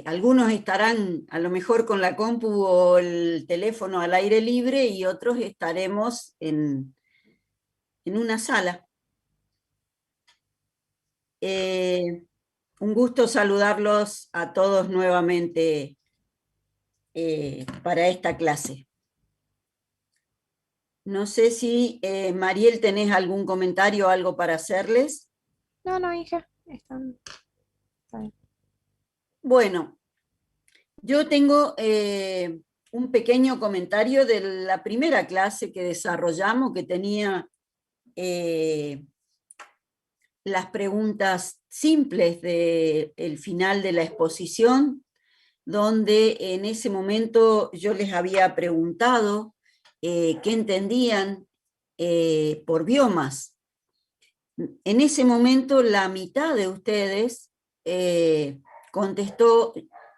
algunos estarán a lo mejor con la compu o el teléfono al aire libre y otros estaremos en una sala. Un gusto saludarlos a todos nuevamente para esta clase. No sé si, Mariel, tenés algún comentario o algo para hacerles. No, no, hija, está bien. Bueno, yo tengo un pequeño comentario de la primera clase que desarrollamos, que tenía las preguntas simples del final de la exposición, donde en ese momento yo les había preguntado qué entendían por biomas. En ese momento la mitad de ustedes contestó,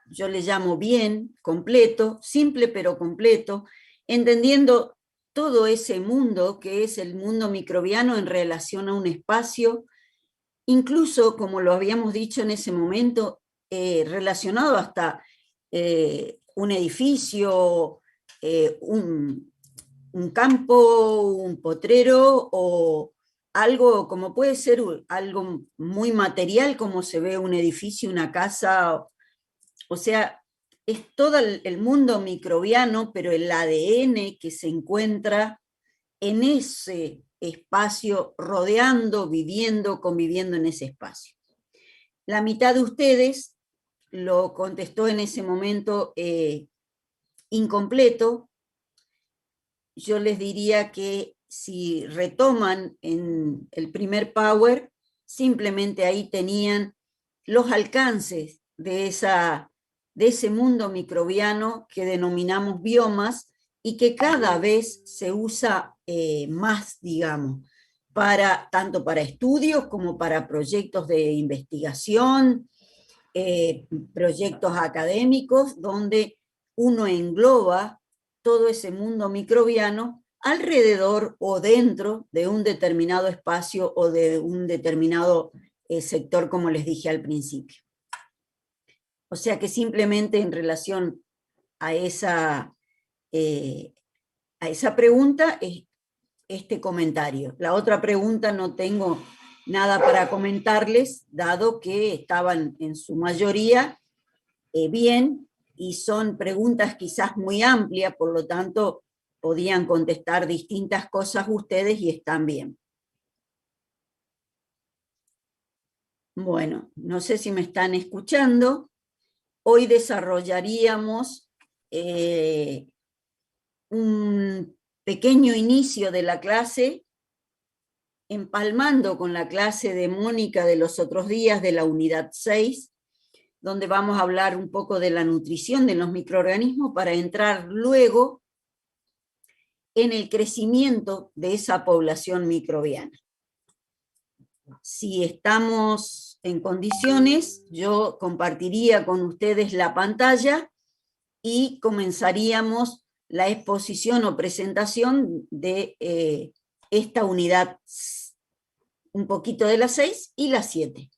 yo le llamo bien, completo, simple pero completo, entendiendo todo ese mundo que es el mundo microbiano en relación a un espacio, incluso, como lo habíamos dicho en ese momento, relacionado hasta un edificio, un campo, un potrero o algo como puede ser algo muy material como se ve un edificio, una casa, o sea, es todo el mundo microbiano, pero el ADN que se encuentra en ese espacio, rodeando, viviendo, conviviendo en ese espacio. La mitad de ustedes lo contestó en ese momento incompleto. Yo les diría que si retoman en el primer Power, simplemente ahí tenían los alcances de ese mundo microbiano que denominamos biomas y que cada vez se usa más, digamos, tanto para estudios como para proyectos de investigación, proyectos académicos, donde uno engloba todo ese mundo microbiano alrededor o dentro de un determinado espacio o de un determinado sector, como les dije al principio. O sea que simplemente en relación a esa pregunta es este comentario. La otra pregunta no tengo nada para comentarles, dado que estaban en su mayoría bien, y son preguntas quizás muy amplias, por lo tanto podían contestar distintas cosas ustedes y están bien. Bueno, no sé si me están escuchando. Hoy desarrollaríamos un pequeño inicio de la clase, empalmando con la clase de Mónica de los otros días de la unidad 6, donde vamos a hablar un poco de la nutrición de los microorganismos para entrar luego en el crecimiento de esa población microbiana. Si estamos en condiciones, yo compartiría con ustedes la pantalla y comenzaríamos la exposición o presentación de esta unidad, un poquito de las 6 y las 7.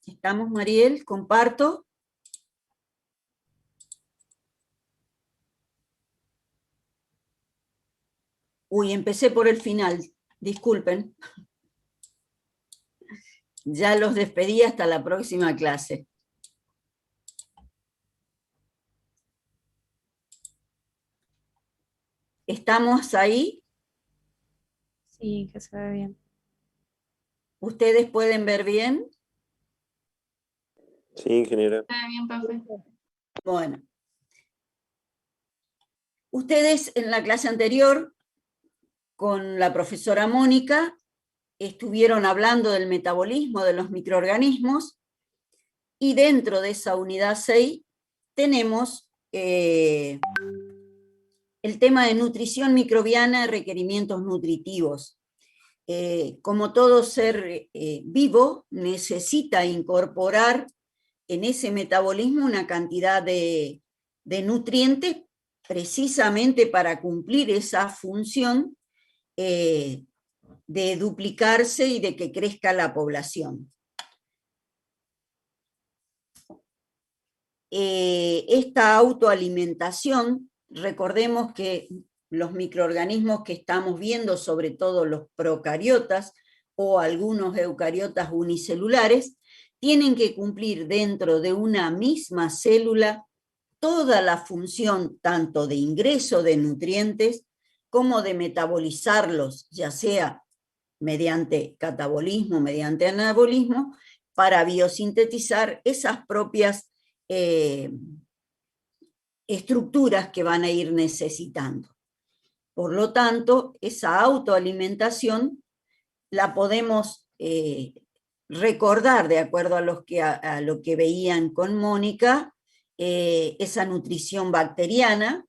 ¿Estamos, Mariel? Comparto. Uy, empecé por el final, disculpen. Ya los despedí hasta la próxima clase. ¿Estamos ahí? Sí, que se ve bien. ¿Ustedes pueden ver bien? Sí, ingeniera. Está bien, profe. Bueno. Ustedes en la clase anterior, con la profesora Mónica, estuvieron hablando del metabolismo de los microorganismos y dentro de esa unidad 6 tenemos el tema de nutrición microbiana y requerimientos nutritivos. Como todo ser vivo, necesita incorporar en ese metabolismo una cantidad de nutrientes precisamente para cumplir esa función de duplicarse y de que crezca la población. esta autoalimentación, recordemos que los microorganismos que estamos viendo, sobre todo los procariotas o algunos eucariotas unicelulares, tienen que cumplir dentro de una misma célula toda la función tanto de ingreso de nutrientes como de metabolizarlos, ya sea mediante catabolismo, mediante anabolismo, para biosintetizar esas propias estructuras que van a ir necesitando. Por lo tanto, esa autoalimentación la podemos recordar, de acuerdo a lo que veían con Mónica, esa nutrición bacteriana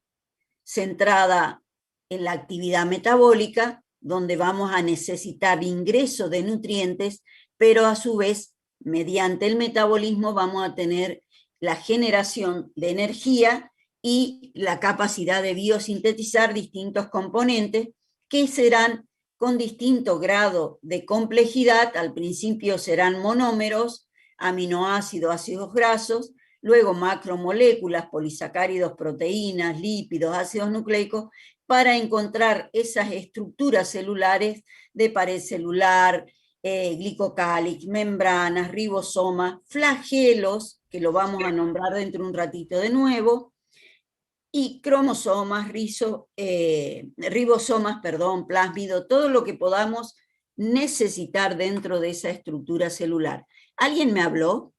centrada en la actividad metabólica, donde vamos a necesitar ingreso de nutrientes, pero a su vez, mediante el metabolismo, vamos a tener la generación de energía y la capacidad de biosintetizar distintos componentes que serán con distinto grado de complejidad. Al principio serán monómeros, aminoácidos, ácidos grasos, luego macromoléculas, polisacáridos, proteínas, lípidos, ácidos nucleicos, para encontrar esas estructuras celulares de pared celular, glicocálix, membranas, ribosomas, flagelos, que lo vamos a nombrar dentro de un ratito de nuevo, y cromosomas, ribosomas, plásmido, todo lo que podamos necesitar dentro de esa estructura celular. ¿Alguien me habló?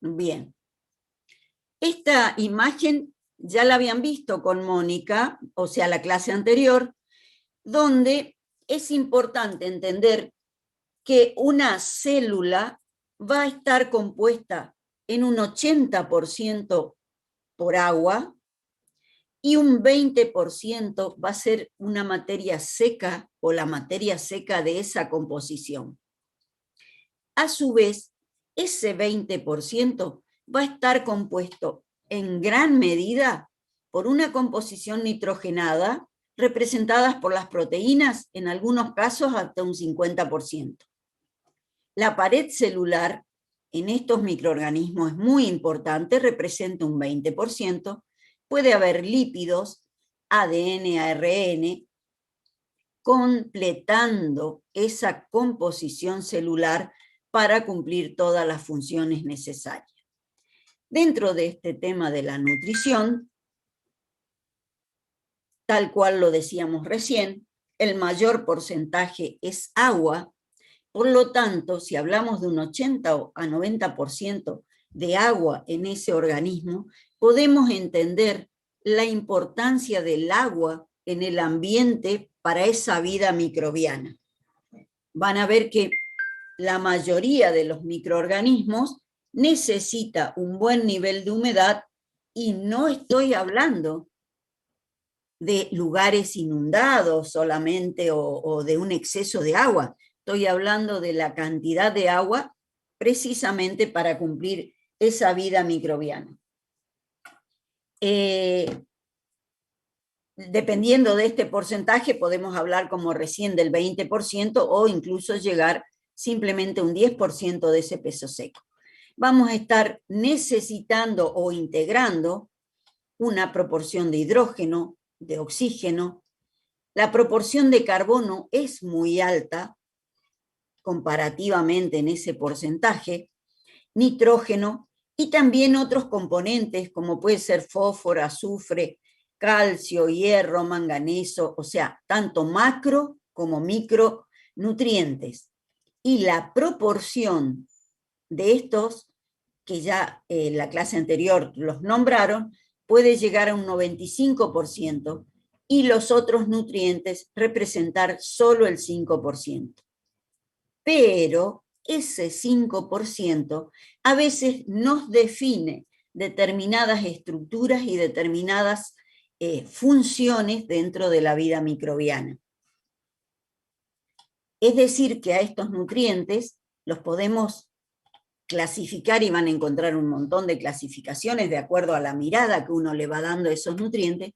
Bien. Esta imagen ya la habían visto con Mónica, o sea, la clase anterior, donde es importante entender que una célula va a estar compuesta en un 80% por agua y un 20% va a ser una materia seca o la materia seca de esa composición. A su vez, ese 20% va a estar compuesto en gran medida por una composición nitrogenada representadas por las proteínas, en algunos casos hasta un 50%. La pared celular en estos microorganismos es muy importante, representa un 20%, puede haber lípidos, ADN, ARN, completando esa composición celular para cumplir todas las funciones necesarias. Dentro de este tema de la nutrición, tal cual lo decíamos recién, el mayor porcentaje es agua. Por lo tanto, si hablamos de un 80 a 90% de agua en ese organismo, podemos entender la importancia del agua en el ambiente para esa vida microbiana. Van a ver que la mayoría de los microorganismos necesita un buen nivel de humedad, y no estoy hablando de lugares inundados solamente o de un exceso de agua. Estoy hablando de la cantidad de agua precisamente para cumplir esa vida microbiana. Dependiendo de este porcentaje, podemos hablar como recién del 20% o incluso llegar simplemente a un 10% de ese peso seco. Vamos a estar necesitando o integrando una proporción de hidrógeno, de oxígeno. La proporción de carbono es muy alta comparativamente en ese porcentaje, nitrógeno y también otros componentes como puede ser fósforo, azufre, calcio, hierro, manganeso, o sea, tanto macro como micronutrientes. Y la proporción de estos, que ya en la clase anterior los nombraron, puede llegar a un 95% y los otros nutrientes representar solo el 5%. Pero ese 5% a veces nos define determinadas estructuras y determinadas funciones dentro de la vida microbiana. Es decir, que a estos nutrientes los podemos clasificar y van a encontrar un montón de clasificaciones de acuerdo a la mirada que uno le va dando a esos nutrientes,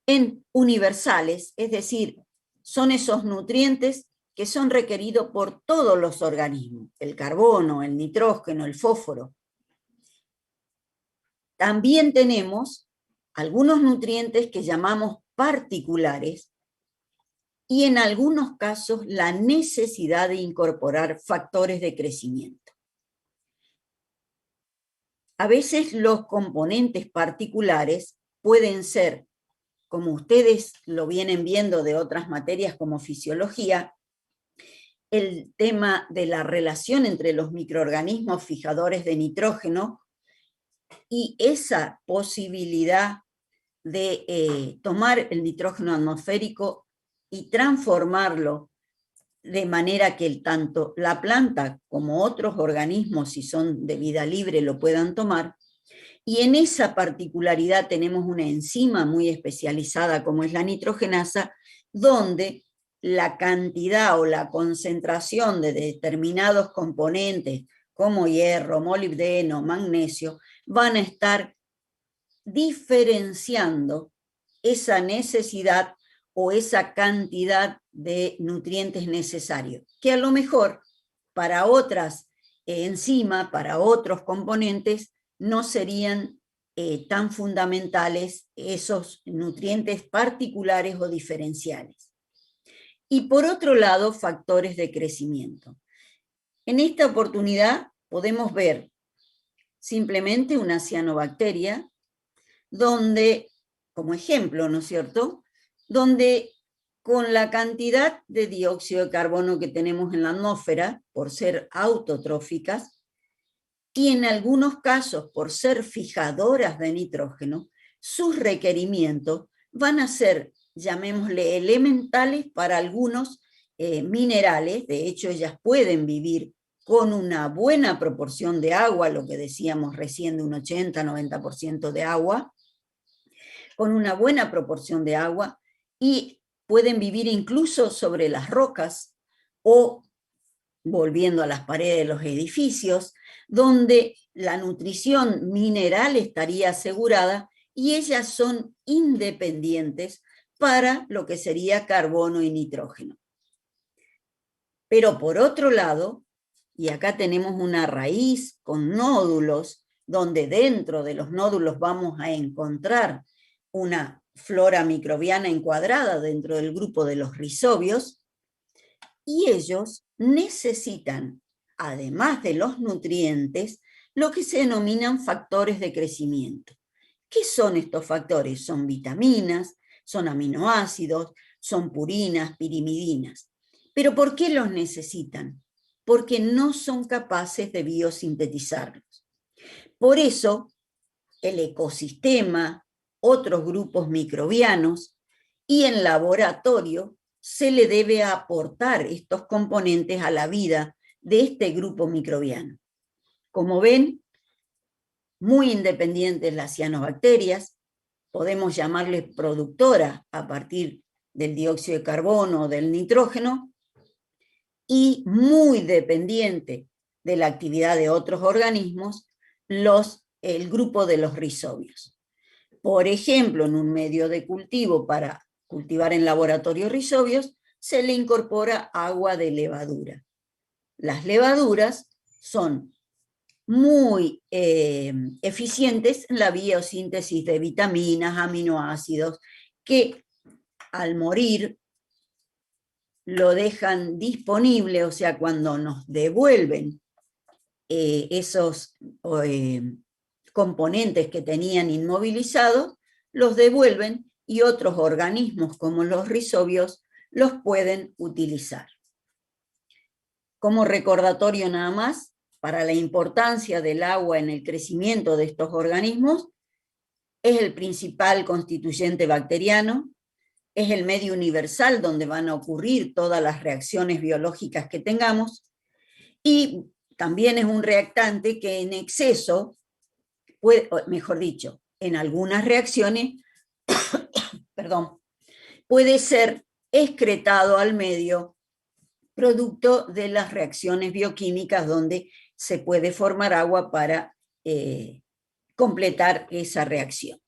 en universales, es decir, son esos nutrientes que son requeridos por todos los organismos, el carbono, el nitrógeno, el fósforo. También tenemos algunos nutrientes que llamamos particulares y en algunos casos la necesidad de incorporar factores de crecimiento. A veces los componentes particulares pueden ser, como ustedes lo vienen viendo de otras materias como fisiología, el tema de la relación entre los microorganismos fijadores de nitrógeno y esa posibilidad de tomar el nitrógeno atmosférico y transformarlo de manera que tanto la planta como otros organismos, si son de vida libre, lo puedan tomar. Y en esa particularidad tenemos una enzima muy especializada como es la nitrogenasa, donde la cantidad o la concentración de determinados componentes como hierro, molibdeno, magnesio, van a estar diferenciando esa necesidad o esa cantidad de nutrientes necesarios, que a lo mejor para otras enzimas, para otros componentes, no serían tan fundamentales esos nutrientes particulares o diferenciales. Y por otro lado, factores de crecimiento. En esta oportunidad podemos ver simplemente una cianobacteria, donde, como ejemplo, ¿no es cierto?, donde con la cantidad de dióxido de carbono que tenemos en la atmósfera, por ser autotróficas, y en algunos casos por ser fijadoras de nitrógeno, sus requerimientos van a ser, llamémosle, elementales para algunos minerales. De hecho, ellas pueden vivir con una buena proporción de agua, lo que decíamos recién de un 80-90% de agua, con una buena proporción de agua, y pueden vivir incluso sobre las rocas o volviendo a las paredes de los edificios, donde la nutrición mineral estaría asegurada y ellas son independientes para lo que sería carbono y nitrógeno. Pero por otro lado, y acá tenemos una raíz con nódulos, donde dentro de los nódulos vamos a encontrar una flora microbiana encuadrada dentro del grupo de los rizobios, y ellos necesitan, además de los nutrientes, lo que se denominan factores de crecimiento. ¿Qué son estos factores? Son vitaminas, son aminoácidos, son purinas, pirimidinas. ¿Pero por qué los necesitan? Porque no son capaces de biosintetizarlos. Por eso, el ecosistema, otros grupos microbianos y en laboratorio se le debe aportar estos componentes a la vida de este grupo microbiano. Como ven, muy independientes las cianobacterias, podemos llamarles productoras a partir del dióxido de carbono o del nitrógeno, y muy dependiente de la actividad de otros organismos, el grupo de los rizobios. Por ejemplo, en un medio de cultivo para cultivar en laboratorio rizobios, se le incorpora agua de levadura. Las levaduras son muy eficientes en la biosíntesis de vitaminas, aminoácidos, que al morir lo dejan disponible, o sea, cuando nos devuelven esos componentes que tenían inmovilizados, los devuelven y otros organismos como los rizobios los pueden utilizar. Como recordatorio nada más, para la importancia del agua en el crecimiento de estos organismos, es el principal constituyente bacteriano, es el medio universal donde van a ocurrir todas las reacciones biológicas que tengamos, y también es un reactante que en exceso, mejor dicho, en algunas reacciones, perdón, puede ser excretado al medio producto de las reacciones bioquímicas donde se puede formar agua para completar esa reacción.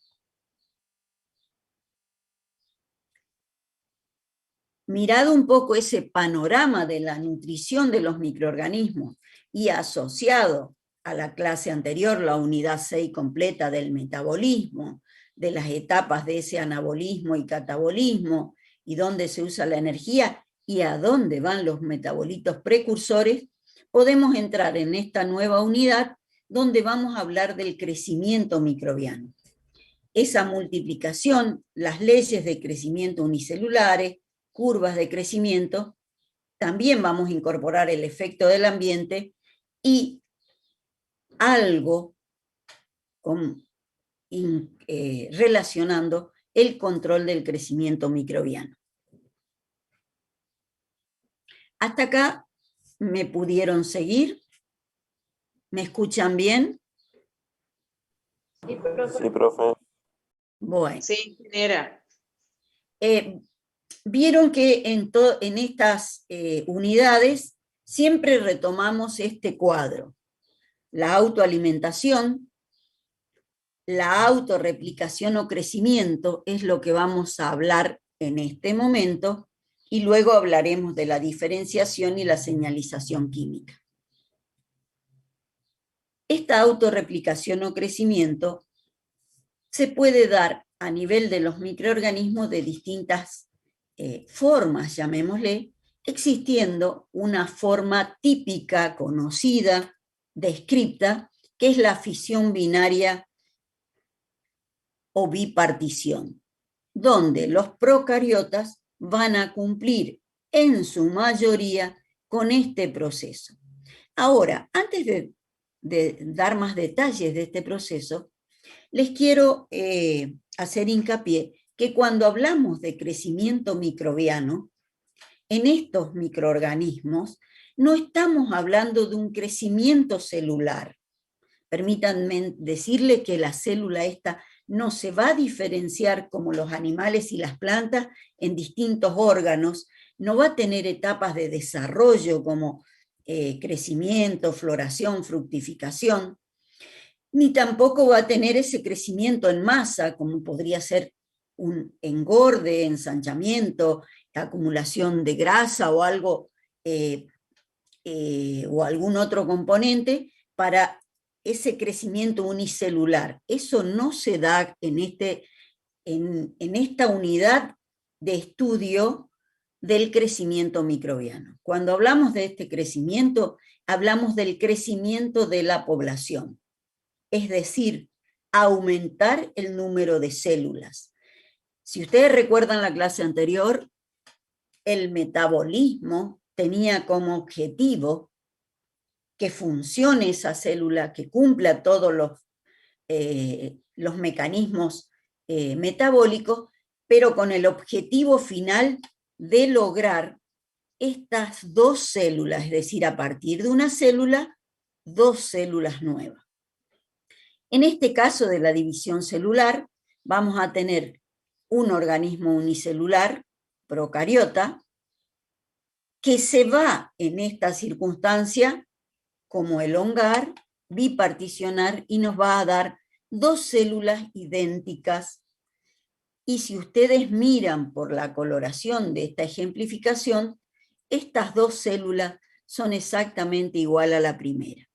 Mirado un poco ese panorama de la nutrición de los microorganismos y asociado a la clase anterior, la unidad 6 completa del metabolismo, de las etapas de ese anabolismo y catabolismo, y dónde se usa la energía y a dónde van los metabolitos precursores, podemos entrar en esta nueva unidad donde vamos a hablar del crecimiento microbiano. Esa multiplicación, las leyes de crecimiento unicelulares, curvas de crecimiento, también vamos a incorporar el efecto del ambiente y algo relacionando el control del crecimiento microbiano. Hasta acá me pudieron seguir. ¿Me escuchan bien? Sí, profe. Sí, profe. Bueno. Sí, ingeniera. Vieron que en estas unidades siempre retomamos este cuadro. La autoalimentación, la autorreplicación o crecimiento es lo que vamos a hablar en este momento, y luego hablaremos de la diferenciación y la señalización química. Esta autorreplicación o crecimiento se puede dar a nivel de los microorganismos de distintas formas, llamémosle, existiendo una forma típica, conocida, descripta, que es la fisión binaria o bipartición, donde los procariotas van a cumplir en su mayoría con este proceso. Ahora, antes de dar más detalles de este proceso, les quiero hacer hincapié que cuando hablamos de crecimiento microbiano, en estos microorganismos no estamos hablando de un crecimiento celular. Permítanme decirle que la célula esta no se va a diferenciar como los animales y las plantas en distintos órganos, no va a tener etapas de desarrollo como crecimiento, floración, fructificación, ni tampoco va a tener ese crecimiento en masa, como podría ser un engorde, ensanchamiento, acumulación de grasa o algo, o algún otro componente para ese crecimiento unicelular. Eso no se da en esta unidad de estudio del crecimiento microbiano. Cuando hablamos de este crecimiento, hablamos del crecimiento de la población. Es decir, aumentar el número de células. Si ustedes recuerdan la clase anterior, el metabolismo tenía como objetivo que funcione esa célula, que cumpla todos los mecanismos metabólicos, pero con el objetivo final de lograr estas dos células, es decir, a partir de una célula, dos células nuevas. En este caso de la división celular, vamos a tener un organismo unicelular, procariota, que se va en esta circunstancia como elongar, biparticionar y nos va a dar dos células idénticas. Y si ustedes miran por la coloración de esta ejemplificación, estas dos células son exactamente igual a la primera.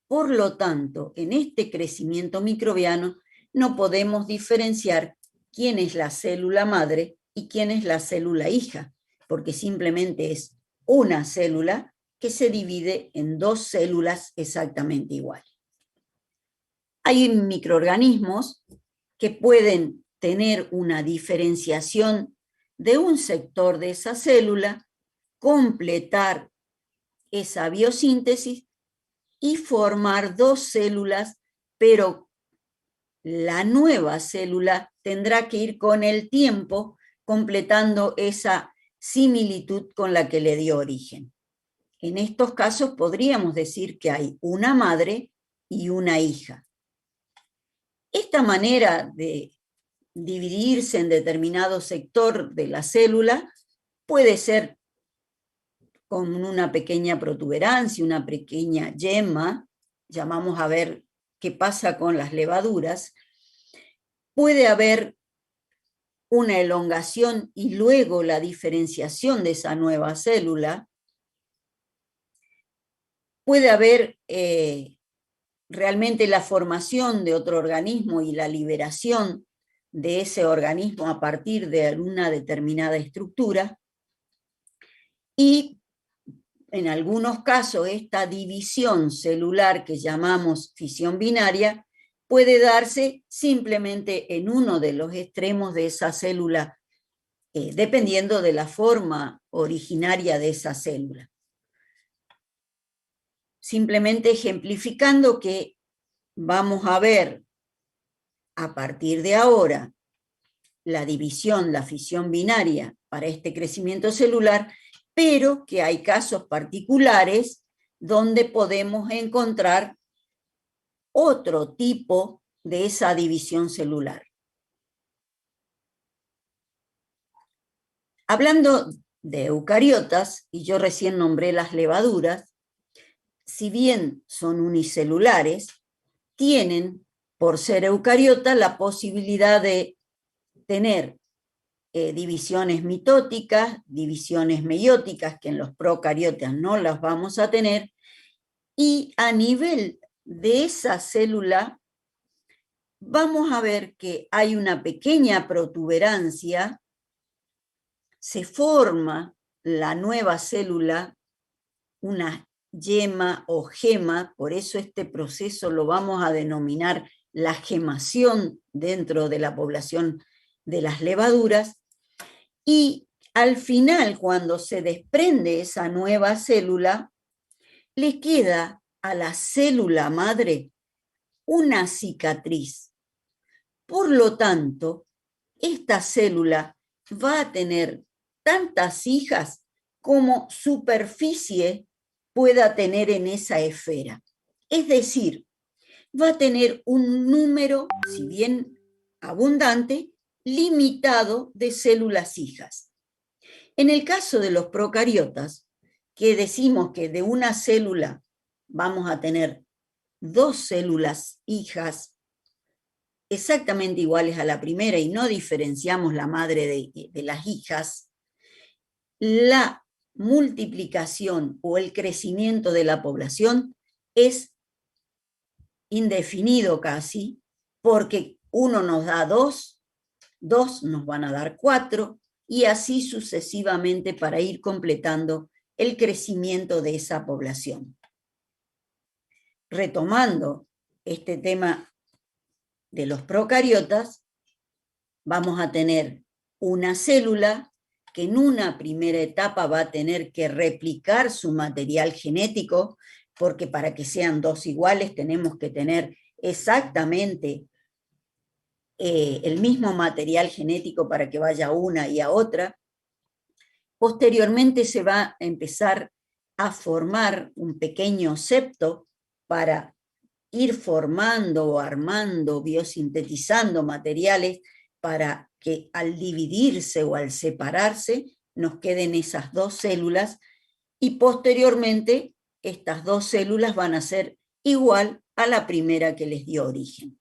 Por lo tanto, en este crecimiento microbiano no podemos diferenciar quién es la célula madre y quién es la célula hija, porque simplemente es una célula que se divide en dos células exactamente iguales. Hay microorganismos que pueden tener una diferenciación de un sector de esa célula, completar esa biosíntesis y formar dos células, pero la nueva célula tendrá que ir con el tiempo completando esa similitud con la que le dio origen. En estos casos podríamos decir que hay una madre y una hija. Esta manera de dividirse en determinado sector de la célula puede ser con una pequeña protuberancia, una pequeña yema, llamamos a ver qué pasa con las levaduras. Puede haber una elongación y luego la diferenciación de esa nueva célula. Puede haber realmente la formación de otro organismo y la liberación de ese organismo a partir de una determinada estructura, y en algunos casos esta división celular que llamamos fisión binaria puede darse simplemente en uno de los extremos de esa célula, dependiendo de la forma originaria de esa célula. Simplemente ejemplificando que vamos a ver a partir de ahora la división, la fisión binaria para este crecimiento celular, pero que hay casos particulares donde podemos encontrar otro tipo de esa división celular. Hablando de eucariotas, y yo recién nombré las levaduras, si bien son unicelulares, tienen, por ser eucariotas, la posibilidad de tener divisiones mitóticas, divisiones meióticas, que en los procariotas no las vamos a tener, y a nivel de esa célula vamos a ver que hay una pequeña protuberancia, se forma la nueva célula, una yema o gema, por eso este proceso lo vamos a denominar la gemación dentro de la población de las levaduras, y al final, cuando se desprende esa nueva célula, le queda a la célula madre una cicatriz. Por lo tanto, esta célula va a tener tantas hijas como superficie pueda tener en esa esfera. Es decir, va a tener un número, si bien abundante, limitado de células hijas. En el caso de los procariotas, que decimos que de una célula vamos a tener 2 células hijas exactamente iguales a la primera y no diferenciamos la madre de las hijas, la multiplicación o el crecimiento de la población es indefinido casi, porque uno nos da 2, 2 nos van a dar 4, y así sucesivamente para ir completando el crecimiento de esa población. Retomando este tema de los procariotas, vamos a tener una célula que en una primera etapa va a tener que replicar su material genético, porque para que sean 2 iguales tenemos que tener exactamente el mismo material genético para que vaya a una y a otra. Posteriormente se va a empezar a formar un pequeño septo para ir formando o armando, biosintetizando materiales para que al dividirse o al separarse nos queden esas 2 células, y posteriormente estas 2 células van a ser igual a la primera que les dio origen.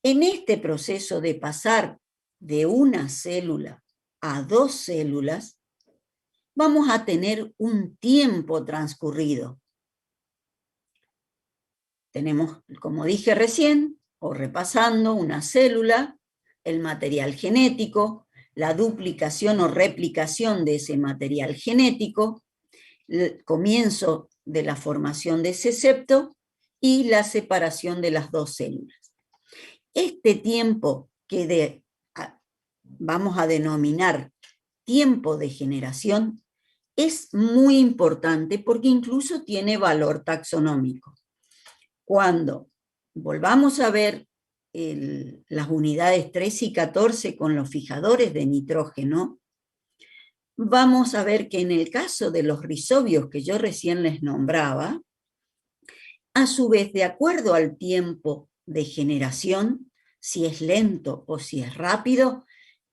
En este proceso de pasar de una célula a 2 células, vamos a tener un tiempo transcurrido. Tenemos, como dije recién, o repasando, una célula, el material genético, la duplicación o replicación de ese material genético, el comienzo de la formación de ese septo y la separación de las 2 células. Este tiempo que vamos a denominar tiempo de generación es muy importante porque incluso tiene valor taxonómico. Cuando volvamos a ver las unidades 13 y 14 con los fijadores de nitrógeno, vamos a ver que en el caso de los rizobios que yo recién les nombraba, a su vez, de acuerdo al tiempo de generación, si es lento o si es rápido,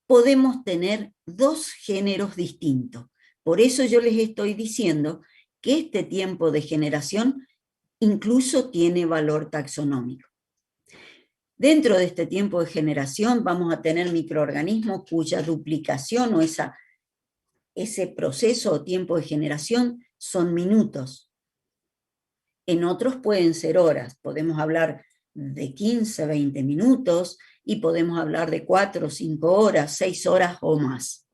podemos tener 2 géneros distintos. Por eso yo les estoy diciendo que este tiempo de generación incluso tiene valor taxonómico. Dentro de este tiempo de generación vamos a tener microorganismos cuya duplicación o ese proceso o tiempo de generación son minutos. en otros pueden ser horas. Podemos hablar de 15, 20 minutos y podemos hablar de 4, 5 horas, 6 horas o más.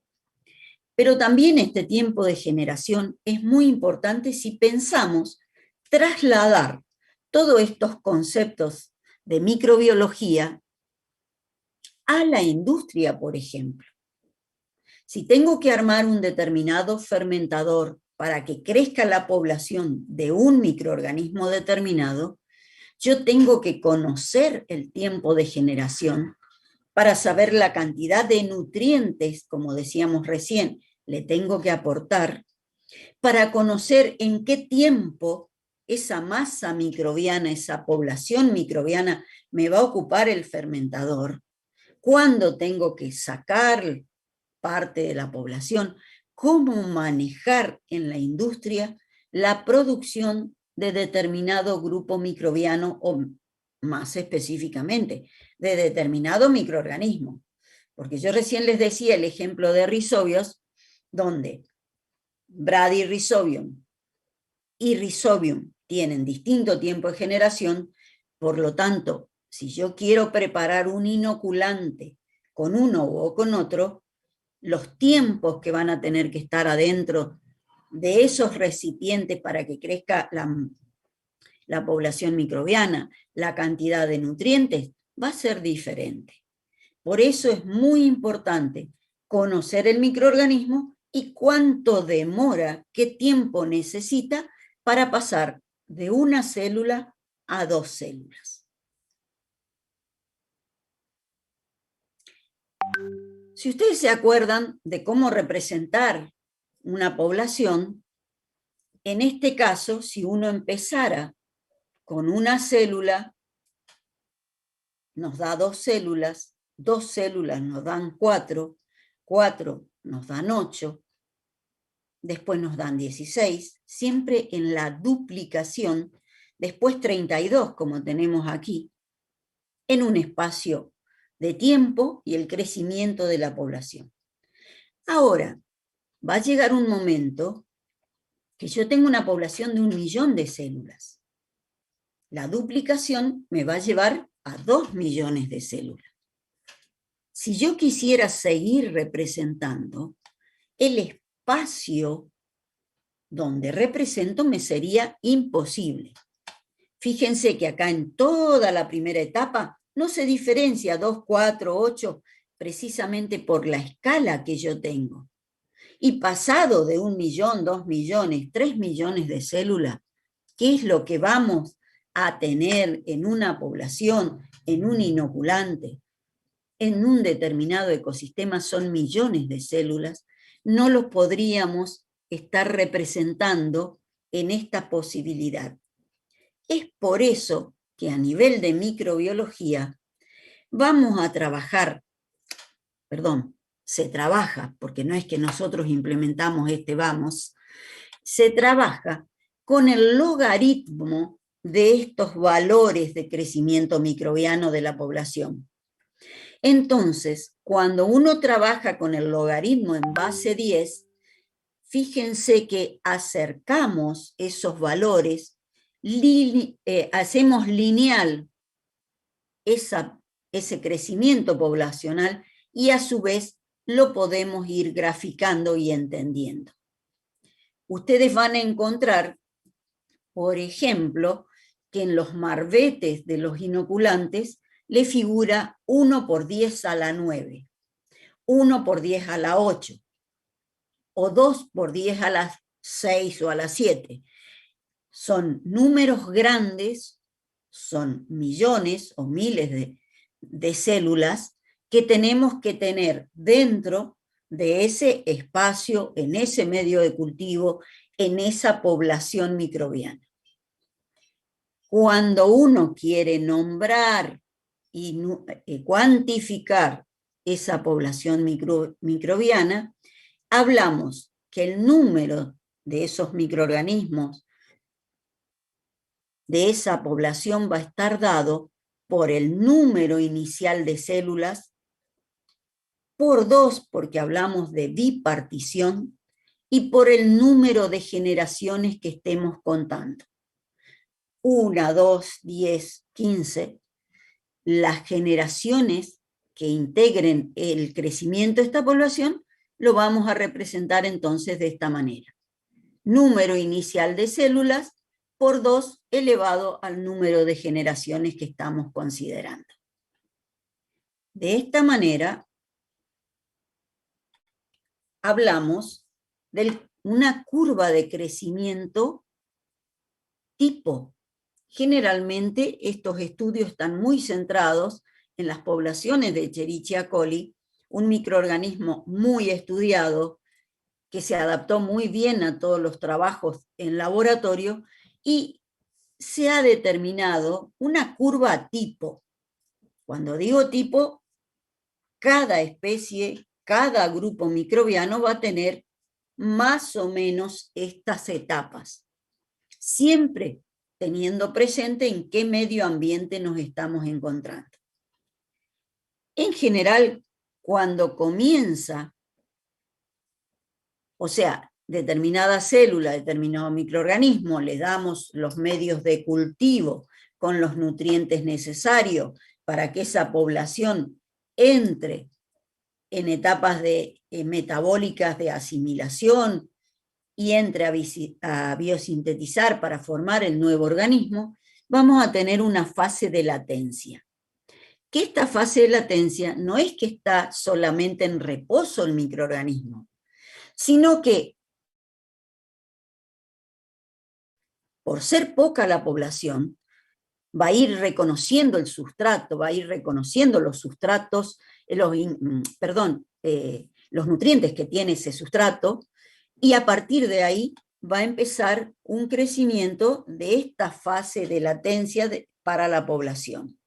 Pero también este tiempo de generación es muy importante si pensamos trasladar todos estos conceptos de microbiología a la industria, por ejemplo. Si tengo que armar un determinado fermentador para que crezca la población de un microorganismo determinado, yo tengo que conocer el tiempo de generación para saber la cantidad de nutrientes, como decíamos recién, le tengo que aportar, para conocer en qué tiempo esa masa microbiana, esa población microbiana me va a ocupar el fermentador, cuándo tengo que sacar parte de la población, cómo manejar en la industria la producción de determinado grupo microbiano o más específicamente de determinado microorganismo. Porque yo recién les decía el ejemplo de Rhizobios, donde Bradyrhizobium y Rhizobium tienen distinto tiempo de generación, por lo tanto, si yo quiero preparar un inoculante con uno o con otro, los tiempos que van a tener que estar adentro de esos recipientes para que crezca la población microbiana, la cantidad de nutrientes, va a ser diferente. Por eso es muy importante conocer el microorganismo y cuánto demora, qué tiempo necesita para pasar de una célula a 2 células. Si ustedes se acuerdan de cómo representar una población, en este caso, si uno empezara con una célula, nos da 2 células nos dan 4, 4 nos dan 8, después nos dan 16, siempre en la duplicación, después 32, como tenemos aquí, en un espacio de tiempo y el crecimiento de la población. Ahora, va a llegar un momento que yo tengo una población de 1 millón de células. La duplicación me va a llevar a 2 millones de células. Si yo quisiera seguir representando, el espacio donde represento me sería imposible. Fíjense que acá en toda la primera etapa no se diferencia 2, 4, 8, precisamente por la escala que yo tengo. Y pasado de 1 millón, 2 millones, 3 millones de células, ¿qué es lo que vamos a tener en una población, en un inoculante? En un determinado ecosistema son millones de células, no los podríamos estar representando en esta posibilidad. Es por eso que a nivel de microbiología vamos a trabajar, se trabaja, porque no es que nosotros implementamos se trabaja con el logaritmo de estos valores de crecimiento microbiano de la población. Entonces, cuando uno trabaja con el logaritmo en base 10, fíjense que acercamos esos valores, hacemos lineal ese crecimiento poblacional y a su vez lo podemos ir graficando y entendiendo. Ustedes van a encontrar, por ejemplo, que en los marbetes de los inoculantes le figura 1 por 10 a la 9, 1 por 10 a la 8, o 2 por 10 a las 6 o a las 7. Son números grandes, son millones o miles de células que tenemos que tener dentro de ese espacio, en ese medio de cultivo, en esa población microbiana. Cuando uno quiere nombrar y cuantificar esa población microbiana, hablamos que el número de esos microorganismos de esa población va a estar dado por el número inicial de células, por 2, porque hablamos de bipartición, y por el número de generaciones que estemos contando. 1, 2, 10, 15, las generaciones que integren el crecimiento de esta población, lo vamos a representar entonces de esta manera. Número inicial de células por 2 elevado al número de generaciones que estamos considerando. De esta manera, hablamos de una curva de crecimiento tipo. Generalmente estos estudios están muy centrados en las poblaciones de Escherichia coli, un microorganismo muy estudiado, que se adaptó muy bien a todos los trabajos en laboratorio, y se ha determinado una curva tipo. Cuando digo tipo, cada especie, cada grupo microbiano va a tener más o menos estas etapas, siempre teniendo presente en qué medio ambiente nos estamos encontrando. En general, cuando comienza, o sea, determinada célula, determinado microorganismo, le damos los medios de cultivo con los nutrientes necesarios para que esa población entre en etapas metabólicas de asimilación y entre a biosintetizar para formar el nuevo organismo, vamos a tener una fase de latencia. Que esta fase de latencia no es que está solamente en reposo el microorganismo, sino que por ser poca la población, va a ir reconociendo el sustrato, va a ir reconociendo los sustratos, los nutrientes que tiene ese sustrato, y a partir de ahí va a empezar un crecimiento de esta fase de latencia para la población.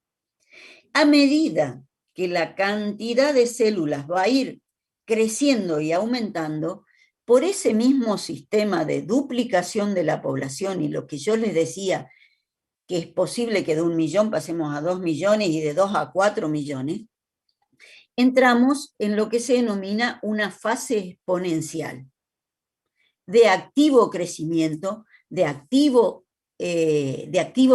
A medida que la cantidad de células va a ir creciendo y aumentando, por ese mismo sistema de duplicación de la población, y lo que yo les decía, que es posible que de 1 millón pasemos a 2 millones y de 2 a 4 millones, entramos en lo que se denomina una fase exponencial de activo crecimiento, de activa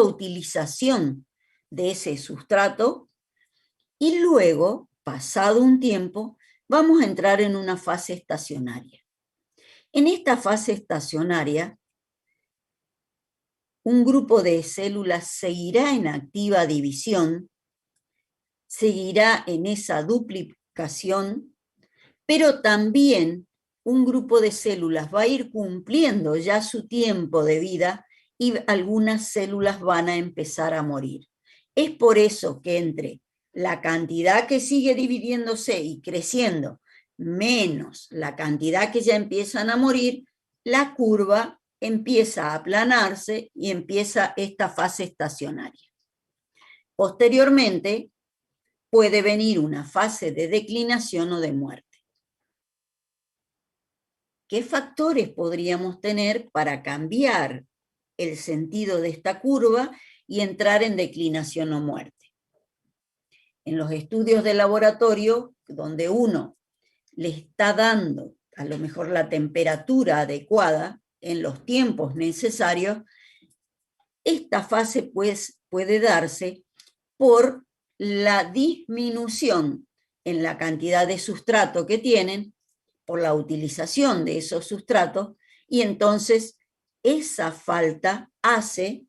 utilización de ese sustrato, y luego, pasado un tiempo, vamos a entrar en una fase estacionaria. En esta fase estacionaria, un grupo de células seguirá en activa división, seguirá en esa duplicación, pero también un grupo de células va a ir cumpliendo ya su tiempo de vida y algunas células van a empezar a morir. Es por eso que entre la cantidad que sigue dividiéndose y creciendo, menos la cantidad que ya empiezan a morir, la curva empieza a aplanarse y empieza esta fase estacionaria. Posteriormente, puede venir una fase de declinación o de muerte. ¿Qué factores podríamos tener para cambiar el sentido de esta curva y entrar en declinación o muerte? En los estudios de laboratorio, donde uno le está dando a lo mejor la temperatura adecuada en los tiempos necesarios, esta fase pues, puede darse por la disminución en la cantidad de sustrato que tienen, por la utilización de esos sustratos, y entonces esa falta hace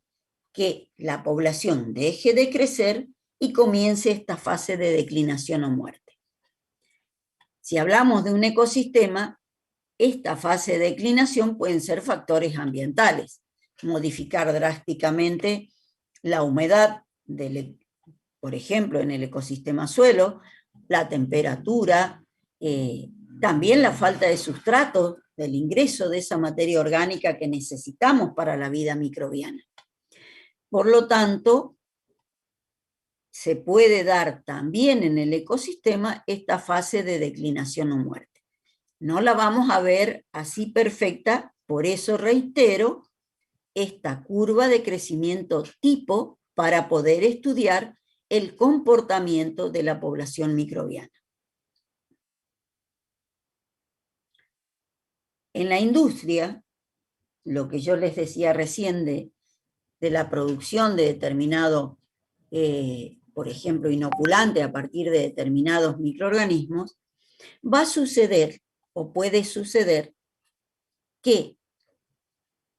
que la población deje de crecer y comience esta fase de declinación o muerte. Si hablamos de un ecosistema, esta fase de declinación pueden ser factores ambientales, modificar drásticamente la humedad, por ejemplo, en el ecosistema suelo, la temperatura, también la falta de sustrato, del ingreso de esa materia orgánica que necesitamos para la vida microbiana. Por lo tanto, se puede dar también en el ecosistema esta fase de declinación o muerte. No la vamos a ver así perfecta, por eso reitero esta curva de crecimiento tipo para poder estudiar el comportamiento de la población microbiana. En la industria, lo que yo les decía recién de de la producción de determinado, por ejemplo, inoculante a partir de determinados microorganismos, va a suceder o puede suceder que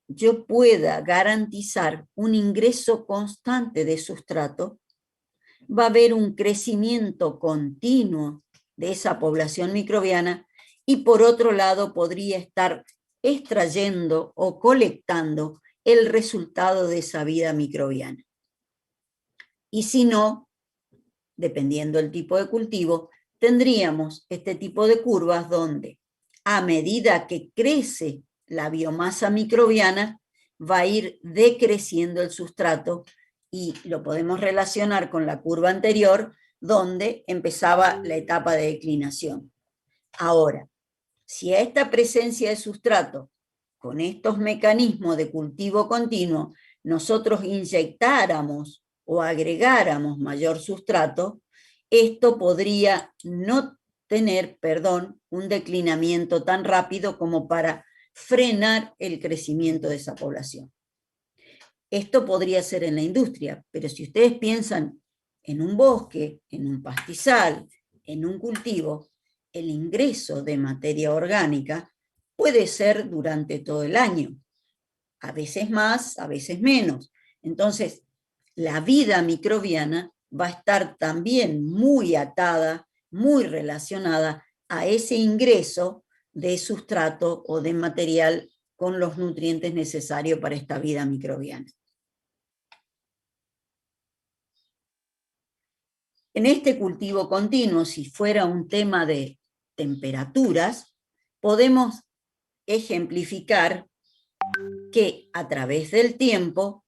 yo pueda garantizar un ingreso constante de sustrato, va a haber un crecimiento continuo de esa población microbiana y por otro lado podría estar extrayendo o colectando el resultado de esa vida microbiana. Y si no, dependiendo del tipo de cultivo, tendríamos este tipo de curvas donde a medida que crece la biomasa microbiana, va a ir decreciendo el sustrato y lo podemos relacionar con la curva anterior, donde empezaba la etapa de declinación. Ahora, si a esta presencia de sustrato, con estos mecanismos de cultivo continuo, nosotros inyectáramos o agregáramos mayor sustrato, esto podría no tener, un declinamiento tan rápido como para frenar el crecimiento de esa población. Esto podría ser en la industria, pero si ustedes piensan en un bosque, en un pastizal, en un cultivo, el ingreso de materia orgánica puede ser durante todo el año, a veces más, a veces menos. Entonces, la vida microbiana va a estar también muy atada, muy relacionada a ese ingreso de sustrato o de material con los nutrientes necesarios para esta vida microbiana. En este cultivo continuo, si fuera un tema de temperaturas, podemos ejemplificar que a través del tiempo,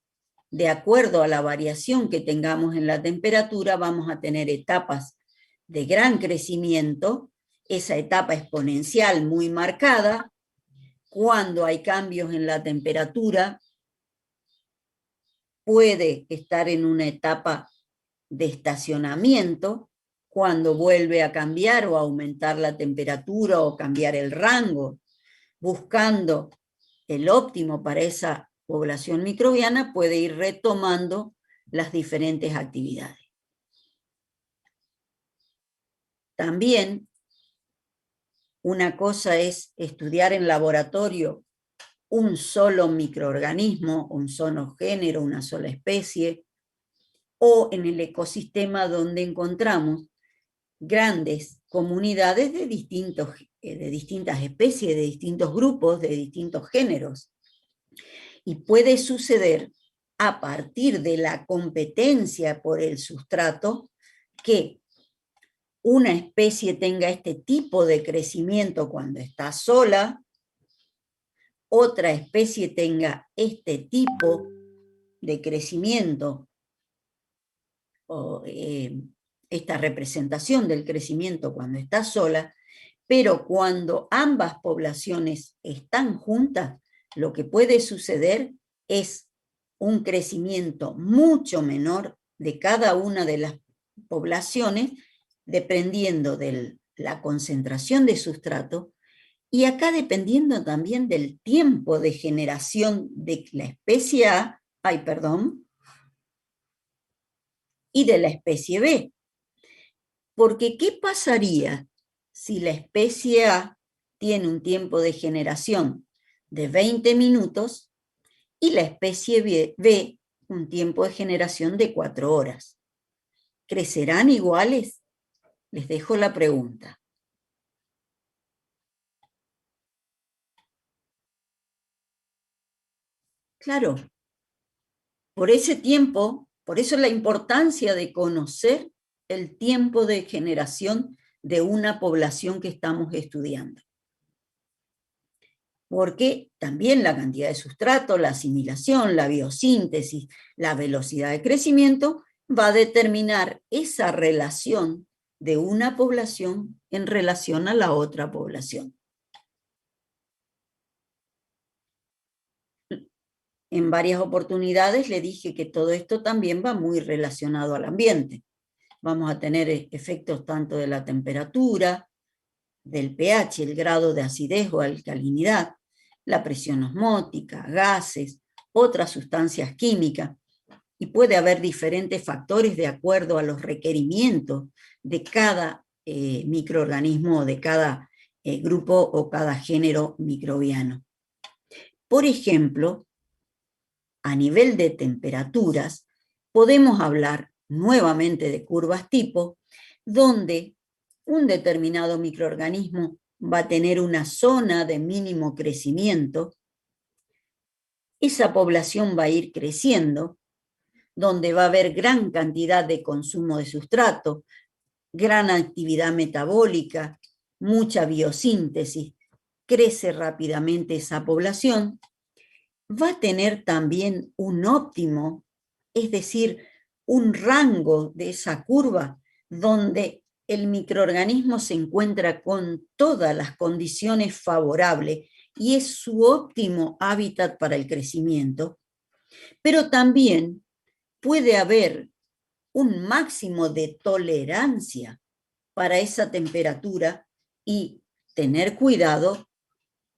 de acuerdo a la variación que tengamos en la temperatura, vamos a tener etapas de gran crecimiento, esa etapa exponencial muy marcada. Cuando hay cambios en la temperatura, puede estar en una etapa de estacionamiento, cuando vuelve a cambiar o aumentar la temperatura o cambiar el rango, buscando el óptimo para esa población microbiana, puede ir retomando las diferentes actividades. También una cosa es estudiar en laboratorio un solo microorganismo, un solo género, una sola especie, o en el ecosistema donde encontramos grandes comunidades de distintas especies, de distintos grupos, de distintos géneros. Y puede suceder a partir de la competencia por el sustrato que una especie tenga este tipo de crecimiento cuando está sola, otra especie tenga este tipo de crecimiento o esta representación del crecimiento cuando está sola, pero cuando ambas poblaciones están juntas, lo que puede suceder es un crecimiento mucho menor de cada una de las poblaciones, dependiendo de la concentración de sustrato, y acá dependiendo también del tiempo de generación de la especie A, y de la especie B. Porque ¿qué pasaría si la especie A tiene un tiempo de generación de 20 minutos y la especie B un tiempo de generación de 4 horas? ¿Crecerán iguales? Les dejo la pregunta. Claro, por ese tiempo, por eso la importancia de conocer el tiempo de generación de una población que estamos estudiando. Porque también la cantidad de sustrato, la asimilación, la biosíntesis, la velocidad de crecimiento va a determinar esa relación de una población en relación a la otra población. En varias oportunidades le dije que todo esto también va muy relacionado al ambiente. Vamos a tener efectos tanto de la temperatura, del pH, el grado de acidez o alcalinidad, la presión osmótica, gases, otras sustancias químicas, y puede haber diferentes factores de acuerdo a los requerimientos de cada microorganismo o de cada grupo o cada género microbiano. Por ejemplo, a nivel de temperaturas, podemos hablar nuevamente de curvas tipo, donde un determinado microorganismo va a tener una zona de mínimo crecimiento, esa población va a ir creciendo, donde va a haber gran cantidad de consumo de sustrato, gran actividad metabólica, mucha biosíntesis, crece rápidamente esa población, va a tener también un óptimo, es decir, un rango de esa curva donde el microorganismo se encuentra con todas las condiciones favorables y es su óptimo hábitat para el crecimiento, pero también puede haber un máximo de tolerancia para esa temperatura y tener cuidado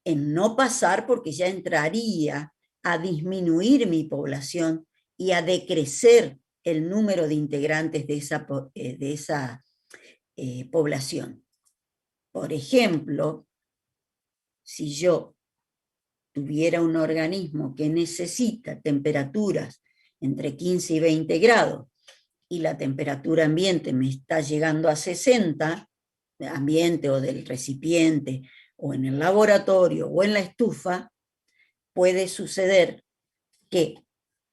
en no pasar, porque ya entraría a disminuir mi población y a decrecer el número de integrantes de esa población. Por ejemplo, si yo tuviera un organismo que necesita temperaturas entre 15 y 20 grados y la temperatura ambiente me está llegando a 60, de ambiente o del recipiente, o en el laboratorio o en la estufa, puede suceder que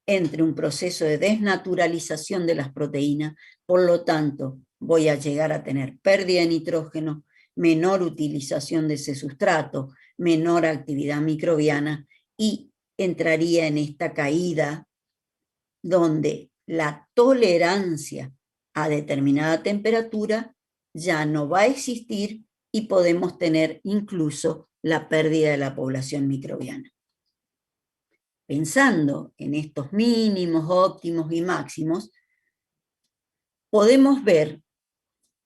entre un proceso de desnaturalización de las proteínas, por lo tanto, voy a llegar a tener pérdida de nitrógeno, menor utilización de ese sustrato, menor actividad microbiana, y entraría en esta caída donde la tolerancia a determinada temperatura ya no va a existir y podemos tener incluso la pérdida de la población microbiana. Pensando en estos mínimos, óptimos y máximos, podemos ver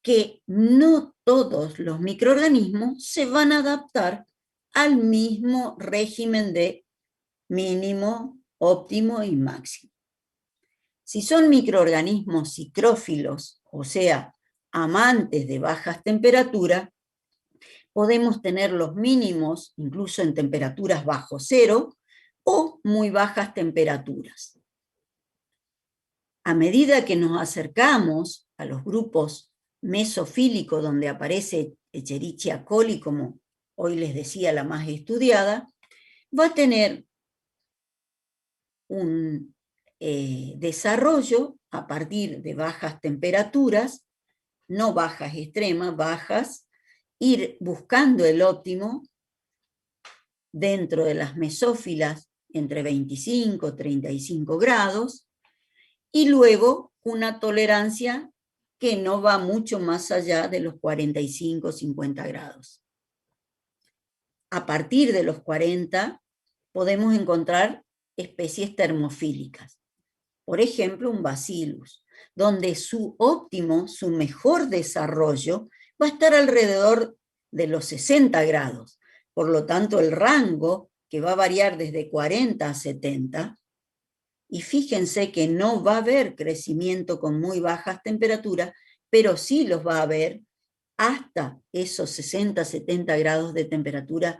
que no todos los microorganismos se van a adaptar al mismo régimen de mínimo, óptimo y máximo. Si son microorganismos psicrófilos, o sea, amantes de bajas temperaturas, podemos tener los mínimos incluso en temperaturas bajo cero o muy bajas temperaturas. A medida que nos acercamos a los grupos mesofílicos, donde aparece Escherichia coli, como hoy les decía la más estudiada, va a tener un desarrollo a partir de bajas temperaturas, no bajas extremas, bajas, ir buscando el óptimo dentro de las mesófilas entre 25 y 35 grados, y luego una tolerancia que no va mucho más allá de los 45 o 50 grados. A partir de los 40 podemos encontrar especies termofílicas. Por ejemplo, un bacillus, donde su óptimo, su mejor desarrollo, va a estar alrededor de los 60 grados. Por lo tanto, el rango, que va a variar desde 40 a 70, y fíjense que no va a haber crecimiento con muy bajas temperaturas, pero sí los va a haber hasta esos 60, 70 grados de temperatura,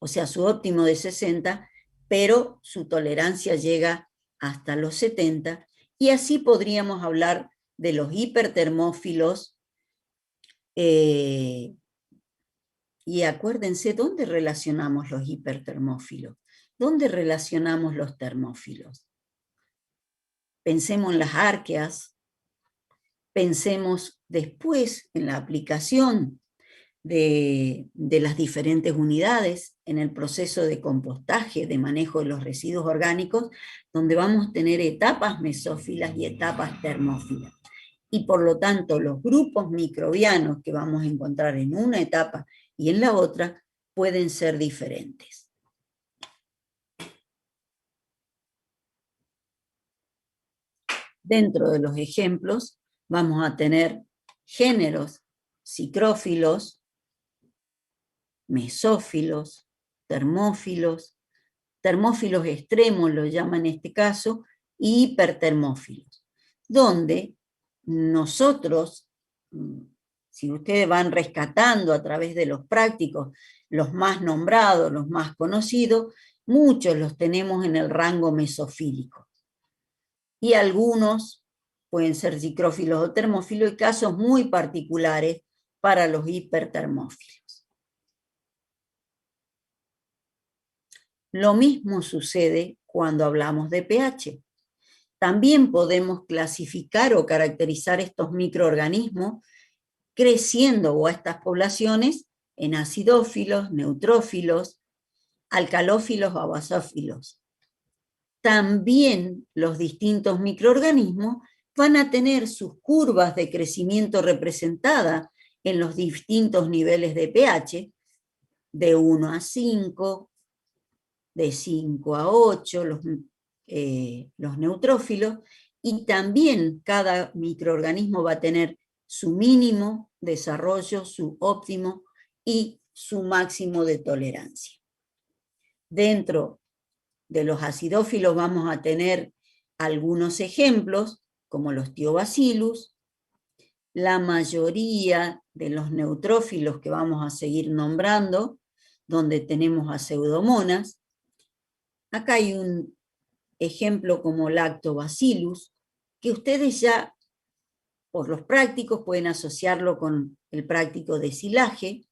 o sea, su óptimo de 60, pero su tolerancia llega hasta los 70, y así podríamos hablar de los hipertermófilos, y acuérdense, ¿dónde relacionamos los hipertermófilos? ¿Dónde relacionamos los termófilos? Pensemos en las arqueas, pensemos después en la aplicación de las diferentes unidades en el proceso de compostaje, de manejo de los residuos orgánicos, donde vamos a tener etapas mesófilas y etapas termófilas. Y por lo tanto, los grupos microbianos que vamos a encontrar en una etapa y en la otra pueden ser diferentes. Dentro de los ejemplos vamos a tener géneros psicrófilos, mesófilos, termófilos, termófilos extremos lo llaman en este caso, y hipertermófilos, donde nosotros, si ustedes van rescatando a través de los prácticos, los más nombrados, los más conocidos, muchos los tenemos en el rango mesofílico. Y algunos pueden ser psicrófilos o termófilos, y casos muy particulares para los hipertermófilos. Lo mismo sucede cuando hablamos de pH. También podemos clasificar o caracterizar estos microorganismos creciendo o a estas poblaciones en acidófilos, neutrófilos, alcalófilos o basófilos. También los distintos microorganismos van a tener sus curvas de crecimiento representadas en los distintos niveles de pH, de 1 a 5, de 5 a 8, los neutrófilos, y también cada microorganismo va a tener su mínimo desarrollo, su óptimo y su máximo de tolerancia. Dentro de los acidófilos vamos a tener algunos ejemplos, como los Thiobacillus, la mayoría de los neutrófilos que vamos a seguir nombrando, donde tenemos a Pseudomonas. Acá hay un ejemplo como Lactobacillus, que ustedes ya, por los prácticos, pueden asociarlo con el práctico de silaje.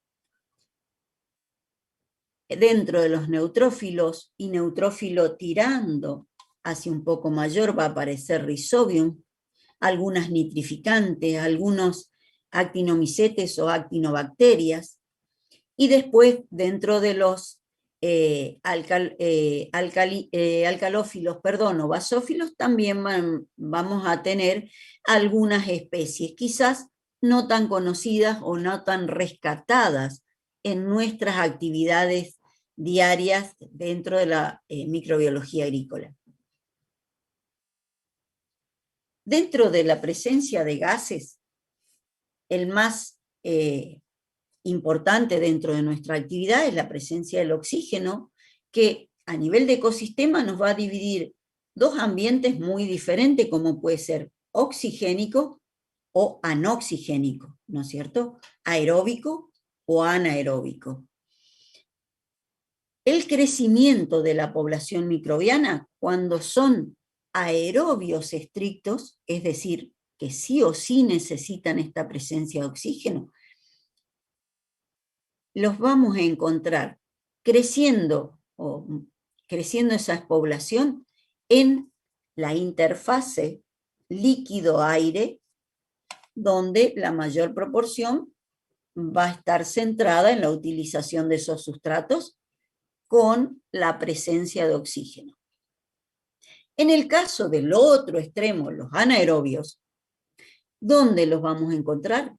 Dentro de los neutrófilos y neutrófilo tirando hacia un poco mayor va a aparecer Rhizobium, algunas nitrificantes, algunos actinomicetes o actinobacterias, y después dentro de los alcalófilos, o basófilos, también vamos a tener algunas especies, quizás no tan conocidas o no tan rescatadas en nuestras actividades diarias dentro de la microbiología agrícola. Dentro de la presencia de gases, el más importante dentro de nuestra actividad es la presencia del oxígeno, que a nivel de ecosistema nos va a dividir dos ambientes muy diferentes, como puede ser oxigénico o anoxigénico, ¿no es cierto? Aeróbico o anaeróbico. El crecimiento de la población microbiana, cuando son aerobios estrictos, es decir, que sí o sí necesitan esta presencia de oxígeno, los vamos a encontrar creciendo esa población en la interfase líquido-aire, donde la mayor proporción va a estar centrada en la utilización de esos sustratos con la presencia de oxígeno. En el caso del otro extremo, los anaerobios, ¿dónde los vamos a encontrar?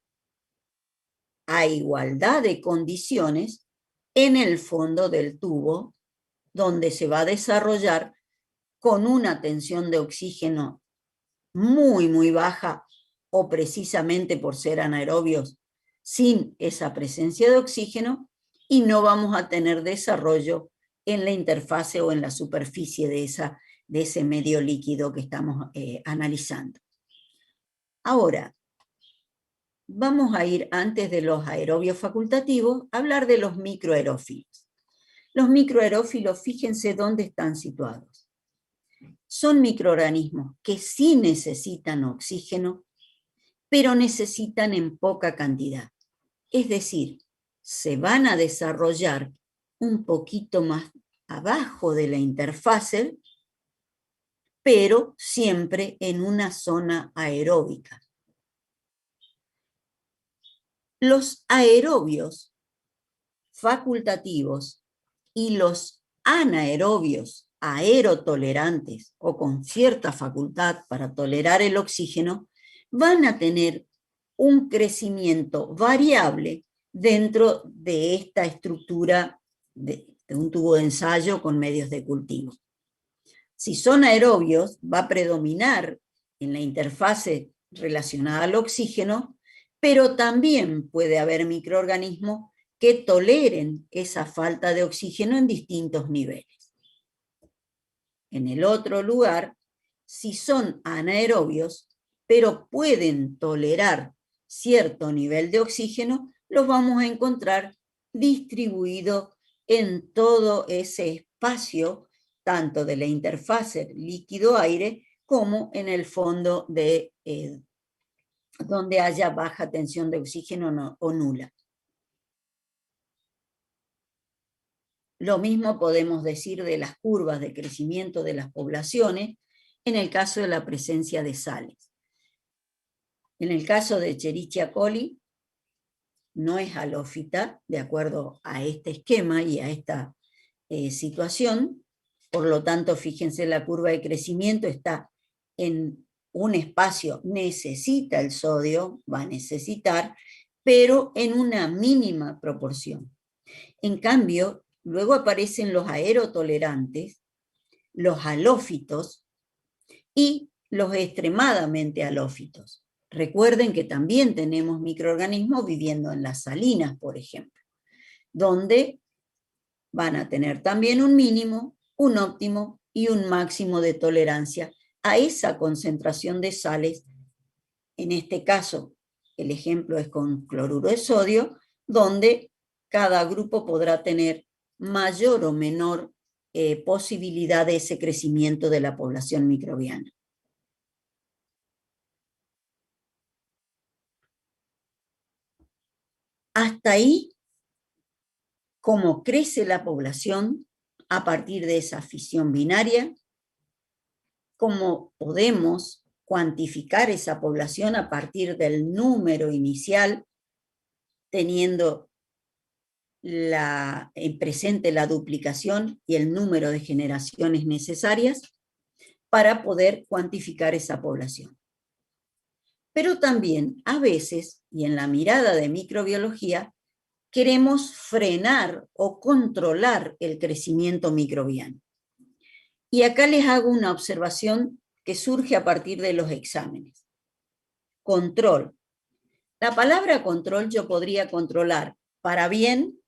A igualdad de condiciones en el fondo del tubo, donde se va a desarrollar con una tensión de oxígeno muy, muy baja, o precisamente por ser anaerobios, sin esa presencia de oxígeno, y no vamos a tener desarrollo en la interfase o en la superficie de ese medio líquido que estamos analizando. Ahora, vamos a ir, antes de los aerobios facultativos, a hablar de los microaerófilos. Los microaerófilos, fíjense dónde están situados. Son microorganismos que sí necesitan oxígeno, pero necesitan en poca cantidad. Es decir, se van a desarrollar un poquito más abajo de la interfase, pero siempre en una zona aeróbica. Los aerobios facultativos y los anaerobios aerotolerantes o con cierta facultad para tolerar el oxígeno van a tener un crecimiento variable dentro de esta estructura de un tubo de ensayo con medios de cultivo. Si son aerobios, va a predominar en la interfase relacionada al oxígeno, pero también puede haber microorganismos que toleren esa falta de oxígeno en distintos niveles. en el otro lugar, si son anaerobios, pero pueden tolerar cierto nivel de oxígeno, los vamos a encontrar distribuidos en todo ese espacio, tanto de la interfase líquido-aire como en el fondo de donde haya baja tensión de oxígeno o nula. Lo mismo podemos decir de las curvas de crecimiento de las poblaciones en el caso de la presencia de sales. En el caso de Escherichia coli, no es halófita, de acuerdo a este esquema y a esta situación. Por lo tanto, fíjense, la curva de crecimiento está en un espacio, necesita el sodio, va a necesitar, pero en una mínima proporción. En cambio, luego aparecen los aerotolerantes, los halófitos y los extremadamente halófitos. Recuerden que también tenemos microorganismos viviendo en las salinas, por ejemplo, donde van a tener también un mínimo, un óptimo y un máximo de tolerancia a esa concentración de sales. En este caso, el ejemplo es con cloruro de sodio, donde cada grupo podrá tener mayor o menor posibilidad de ese crecimiento de la población microbiana. Hasta ahí, cómo crece la población a partir de esa fisión binaria, cómo podemos cuantificar esa población a partir del número inicial, teniendo presente la duplicación y el número de generaciones necesarias para poder cuantificar esa población. Pero también, a veces, y en la mirada de microbiología, queremos frenar o controlar el crecimiento microbiano. Y acá les hago una observación que surge a partir de los exámenes. Control. La palabra control yo podría controlar para bien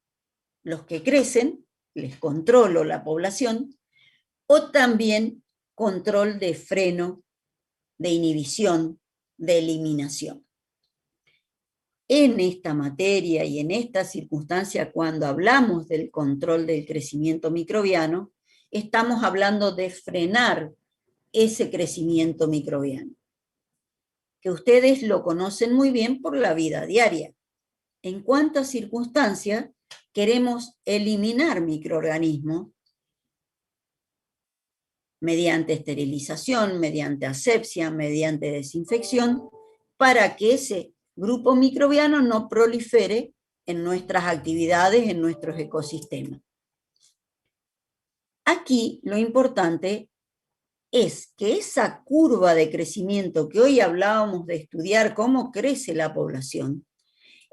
los que crecen, les controlo la población, o también control de freno, de inhibición, de eliminación. En esta materia y en esta circunstancia, cuando hablamos del control del crecimiento microbiano, estamos hablando de frenar ese crecimiento microbiano, que ustedes lo conocen muy bien por la vida diaria. En cuántas circunstancias queremos eliminar microorganismos mediante esterilización, mediante asepsia, mediante desinfección, para que ese grupo microbiano no prolifere en nuestras actividades, en nuestros ecosistemas. Aquí lo importante es que esa curva de crecimiento que hoy hablábamos de estudiar cómo crece la población,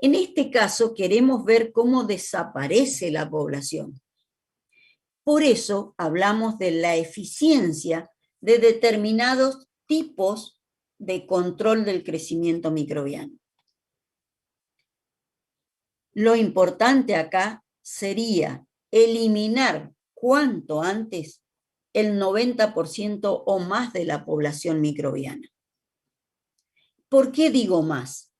en este caso queremos ver cómo desaparece la población. Por eso hablamos de la eficiencia de determinados tipos de control del crecimiento microbiano. Lo importante acá sería eliminar cuanto antes el 90% o más de la población microbiana. ¿Por qué digo más?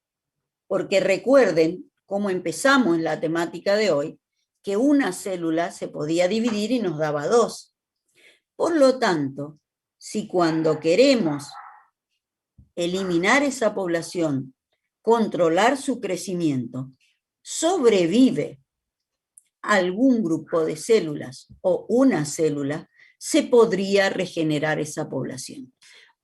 Porque recuerden cómo empezamos en la temática de hoy, que una célula se podía dividir y nos daba 2. Por lo tanto, si cuando queremos eliminar esa población, controlar su crecimiento, sobrevive algún grupo de células o una célula, se podría regenerar esa población.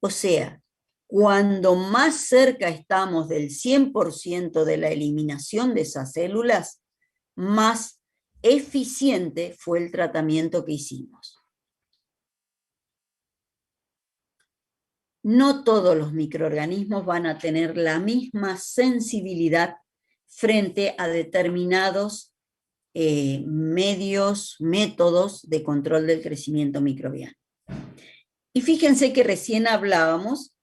O sea, cuando más cerca estamos del 100% de la eliminación de esas células, más eficiente fue el tratamiento que hicimos. No todos los microorganismos van a tener la misma sensibilidad frente a determinados métodos de control del crecimiento microbiano. Y fíjense que recién hablábamos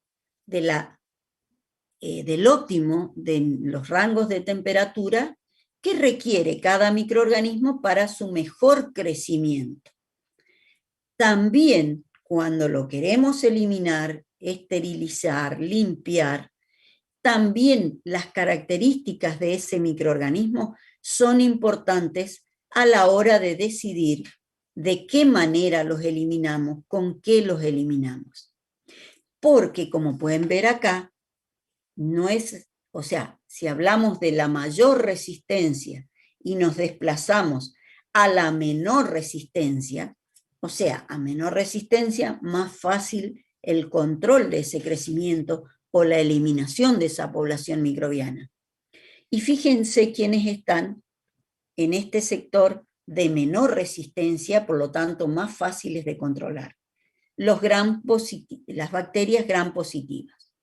de del óptimo de los rangos de temperatura que requiere cada microorganismo para su mejor crecimiento. También cuando lo queremos eliminar, esterilizar, limpiar, también las características de ese microorganismo son importantes a la hora de decidir de qué manera los eliminamos, con qué los eliminamos. Porque, como pueden ver acá, no es, o sea, si hablamos de la mayor resistencia y nos desplazamos a la menor resistencia, o sea, a menor resistencia, más fácil el control de ese crecimiento o la eliminación de esa población microbiana. Y fíjense quiénes están en este sector de menor resistencia, por lo tanto más fáciles de controlar. Las bacterias gram positivas.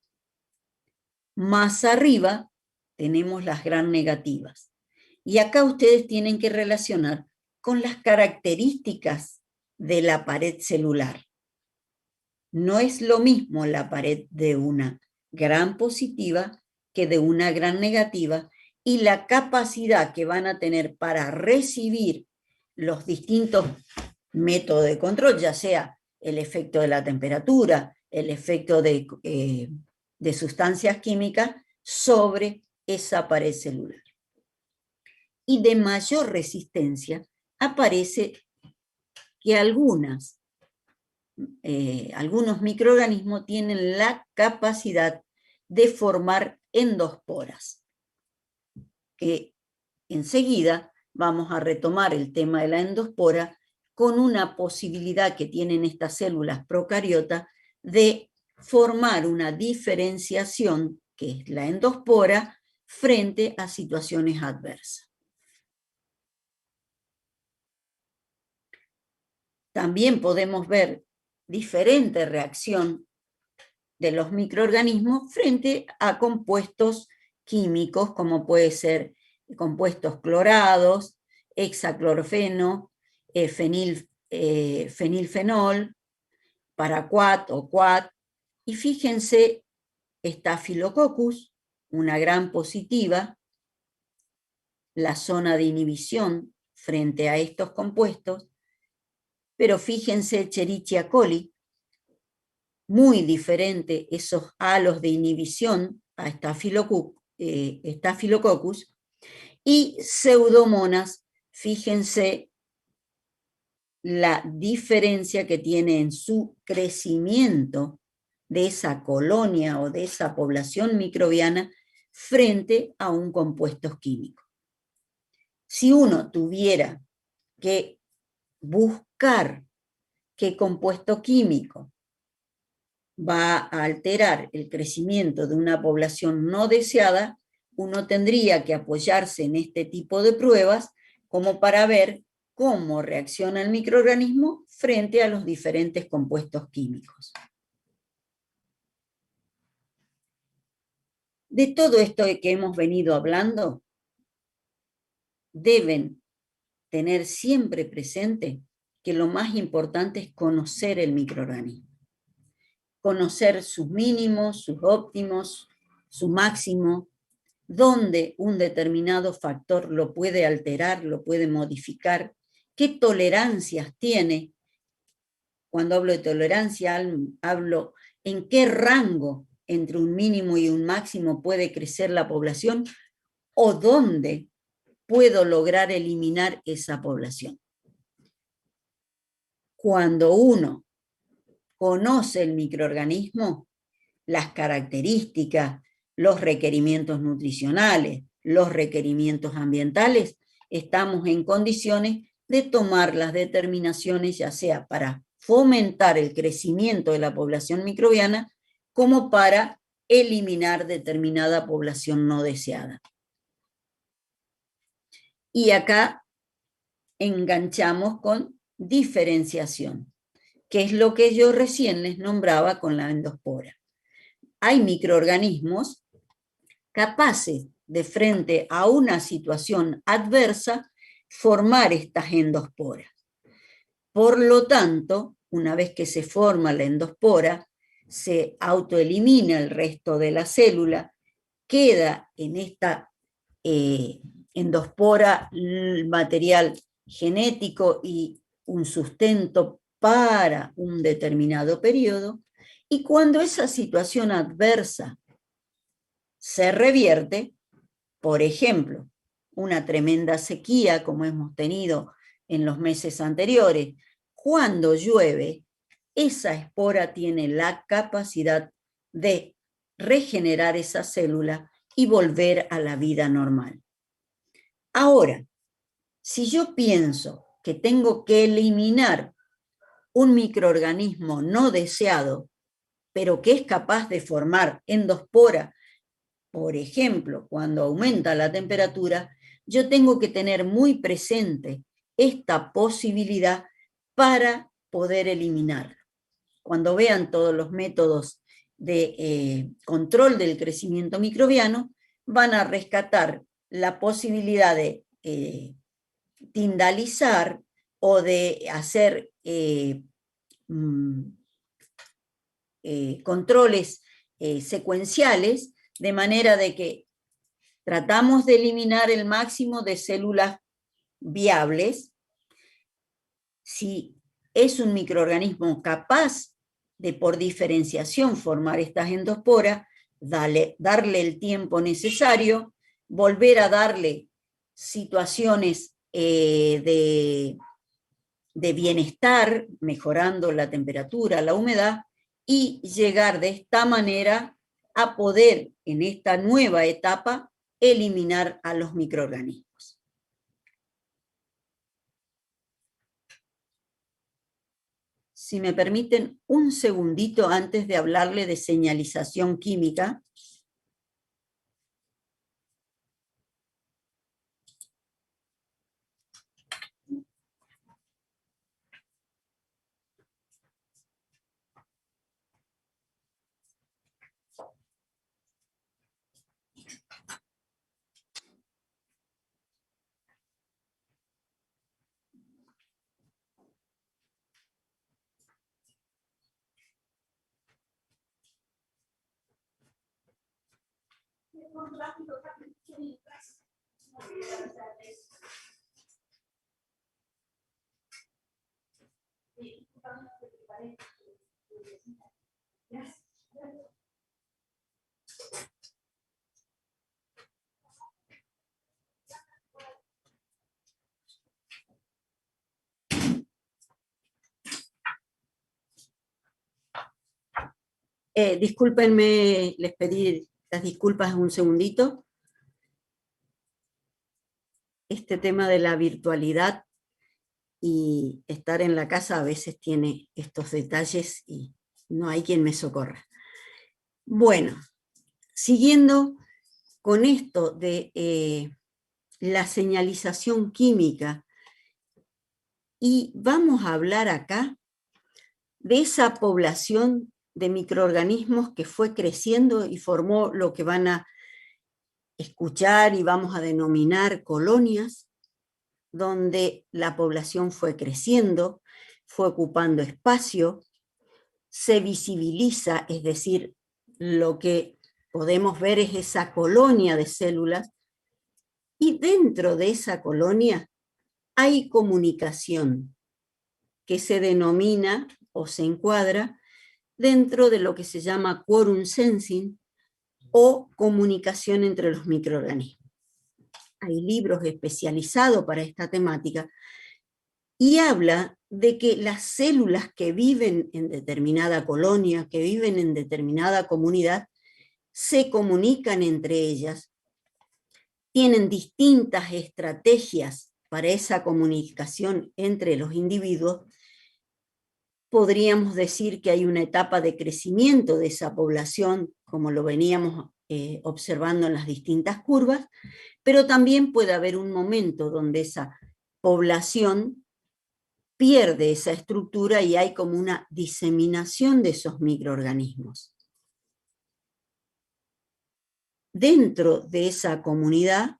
Más arriba tenemos las gram negativas. Y acá ustedes tienen que relacionar con las características de la pared celular. No es lo mismo la pared de una gram positiva que de una gram negativa, y la capacidad que van a tener para recibir los distintos métodos de control, ya sea el efecto de la temperatura, el efecto de sustancias químicas sobre esa pared celular. Y de mayor resistencia aparece que algunos microorganismos tienen la capacidad de formar endosporas, que enseguida vamos a retomar el tema de la endospora con una posibilidad que tienen estas células procariotas de formar una diferenciación, que es la endospora, frente a situaciones adversas. También podemos ver diferente reacción de los microorganismos frente a compuestos químicos, como puede ser compuestos clorados, hexaclorofeno, fenilfenol, paraquat o quat, y fíjense, Staphylococcus, una gram positiva, la zona de inhibición frente a estos compuestos, pero fíjense Escherichia coli, muy diferente esos halos de inhibición a Staphylococcus, y Pseudomonas, fíjense la diferencia que tiene en su crecimiento de esa colonia o de esa población microbiana frente a un compuesto químico. Si uno tuviera que buscar qué compuesto químico va a alterar el crecimiento de una población no deseada, uno tendría que apoyarse en este tipo de pruebas como para ver cómo reacciona el microorganismo frente a los diferentes compuestos químicos. De todo esto que hemos venido hablando, deben tener siempre presente que lo más importante es conocer el microorganismo. Conocer sus mínimos, sus óptimos, su máximo, dónde un determinado factor lo puede alterar, lo puede modificar, qué tolerancias tiene. Cuando hablo de tolerancia, hablo en qué rango entre un mínimo y un máximo puede crecer la población o dónde puedo lograr eliminar esa población. Cuando uno conoce el microorganismo, las características, los requerimientos nutricionales, los requerimientos ambientales, estamos en condiciones de tomar las determinaciones, ya sea para fomentar el crecimiento de la población microbiana, como para eliminar determinada población no deseada. Y acá enganchamos con diferenciación, que es lo que yo recién les nombraba con la endospora. Hay microorganismos capaces de frente a una situación adversa formar estas endosporas. Por lo tanto, una vez que se forma la endospora, se autoelimina el resto de la célula, queda en esta endospora el material genético y un sustento para un determinado periodo, y cuando esa situación adversa se revierte, por ejemplo, una tremenda sequía como hemos tenido en los meses anteriores, cuando llueve, esa espora tiene la capacidad de regenerar esa célula y volver a la vida normal. Ahora, si yo pienso que tengo que eliminar un microorganismo no deseado, pero que es capaz de formar endospora, por ejemplo, cuando aumenta la temperatura, yo tengo que tener muy presente esta posibilidad para poder eliminarlo. Cuando vean todos los métodos de control del crecimiento microbiano, van a rescatar la posibilidad de tindalizar o de hacer controles secuenciales, de manera de que tratamos de eliminar el máximo de células viables. Si es un microorganismo capaz de, por diferenciación, formar estas endosporas, darle el tiempo necesario, volver a darle situaciones de bienestar, mejorando la temperatura, la humedad, y llegar de esta manera a poder, en esta nueva etapa, eliminar a los microorganismos. Si me permiten un segundito antes de hablarle de señalización química. Discúlpenme, les pedí las disculpas un segundito. Este tema de la virtualidad y estar en la casa a veces tiene estos detalles y no hay quien me socorra. Bueno, siguiendo con esto de la señalización química, y vamos a hablar acá de esa población de microorganismos que fue creciendo y formó lo que van a escuchar y vamos a denominar colonias, donde la población fue creciendo, fue ocupando espacio, se visibiliza, es decir, lo que podemos ver es esa colonia de células, y dentro de esa colonia hay comunicación que se denomina o se encuadra dentro de lo que se llama quorum sensing o comunicación entre los microorganismos. Hay libros especializados para esta temática y habla de que las células que viven en determinada colonia, que viven en determinada comunidad, se comunican entre ellas, tienen distintas estrategias para esa comunicación entre los individuos. Podríamos decir que hay una etapa de crecimiento de esa población, como lo veníamos observando en las distintas curvas, pero también puede haber un momento donde esa población pierde esa estructura y hay como una diseminación de esos microorganismos. Dentro de esa comunidad,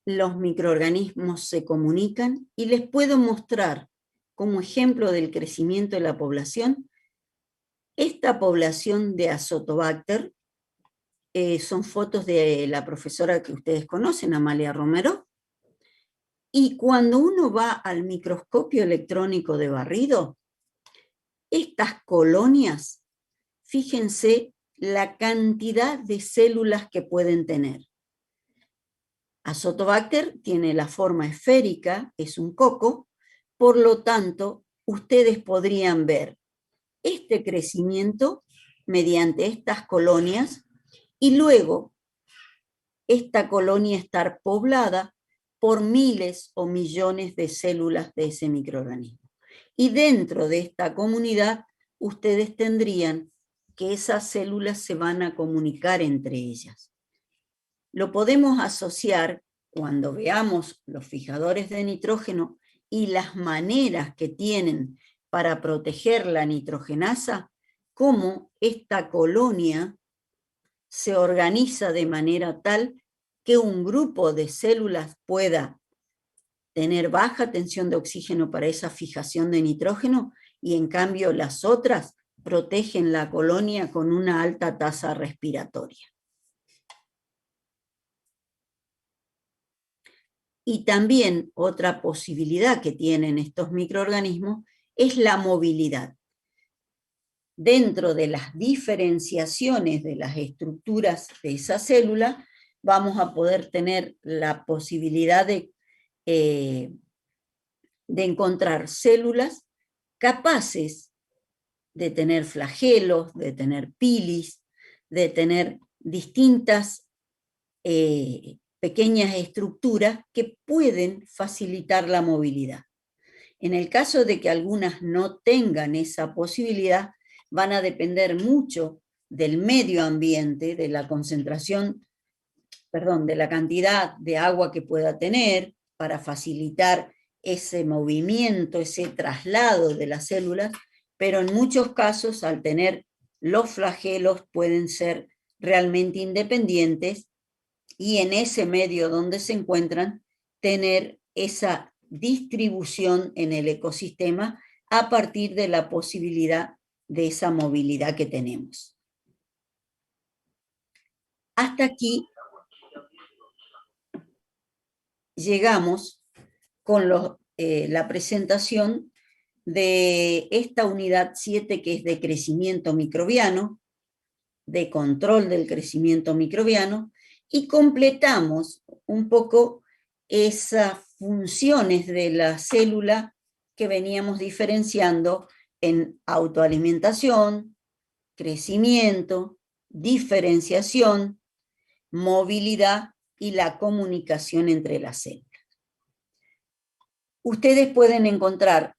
los microorganismos se comunican y les puedo mostrar como ejemplo del crecimiento de la población esta población de Azotobacter. Son fotos de la profesora que ustedes conocen, Amalia Romero, Y cuando uno va al microscopio electrónico de barrido, estas colonias, fíjense la cantidad de células que pueden tener. Azotobacter tiene la forma esférica, es un coco, por lo tanto, ustedes podrían ver este crecimiento mediante estas colonias y luego esta colonia estar poblada por miles o millones de células de ese microorganismo. Y dentro de esta comunidad, ustedes tendrían que esas células se van a comunicar entre ellas. Lo podemos asociar cuando veamos los fijadores de nitrógeno y las maneras que tienen para proteger la nitrogenasa, cómo esta colonia se organiza de manera tal que un grupo de células pueda tener baja tensión de oxígeno para esa fijación de nitrógeno y en cambio las otras protegen la colonia con una alta tasa respiratoria. Y también otra posibilidad que tienen estos microorganismos es la movilidad. Dentro de las diferenciaciones de las estructuras de esa célula, vamos a poder tener la posibilidad de encontrar células capaces de tener flagelos, de tener pilis, de tener distintas pequeñas estructuras que pueden facilitar la movilidad. En el caso de que algunas no tengan esa posibilidad, van a depender mucho del medio ambiente, de la concentración, de la cantidad de agua que pueda tener para facilitar ese movimiento, ese traslado de las células, pero en muchos casos, al tener los flagelos, pueden ser realmente independientes y en ese medio donde se encuentran, tener esa distribución en el ecosistema a partir de la posibilidad de esa movilidad que tenemos. Hasta aquí llegamos con la presentación de esta unidad 7 que es de crecimiento microbiano, de control del crecimiento microbiano, y completamos un poco esas funciones de la célula que veníamos diferenciando en autoalimentación, crecimiento, diferenciación, movilidad y la comunicación entre las células. Ustedes pueden encontrar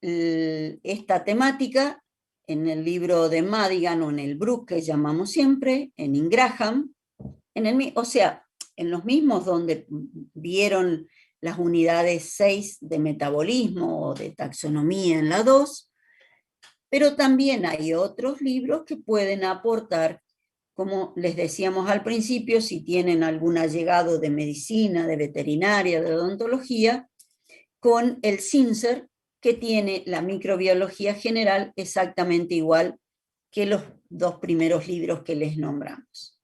esta temática en el libro de Madigan o en el Brook que llamamos siempre, en Ingraham, o sea, en los mismos donde vieron las unidades 6 de metabolismo o de taxonomía en la 2, pero también hay otros libros que pueden aportar, como les decíamos al principio, si tienen algún allegado de medicina, de veterinaria, de odontología, con el CINCER, que tiene la microbiología general exactamente igual que los 2 primeros libros que les nombramos.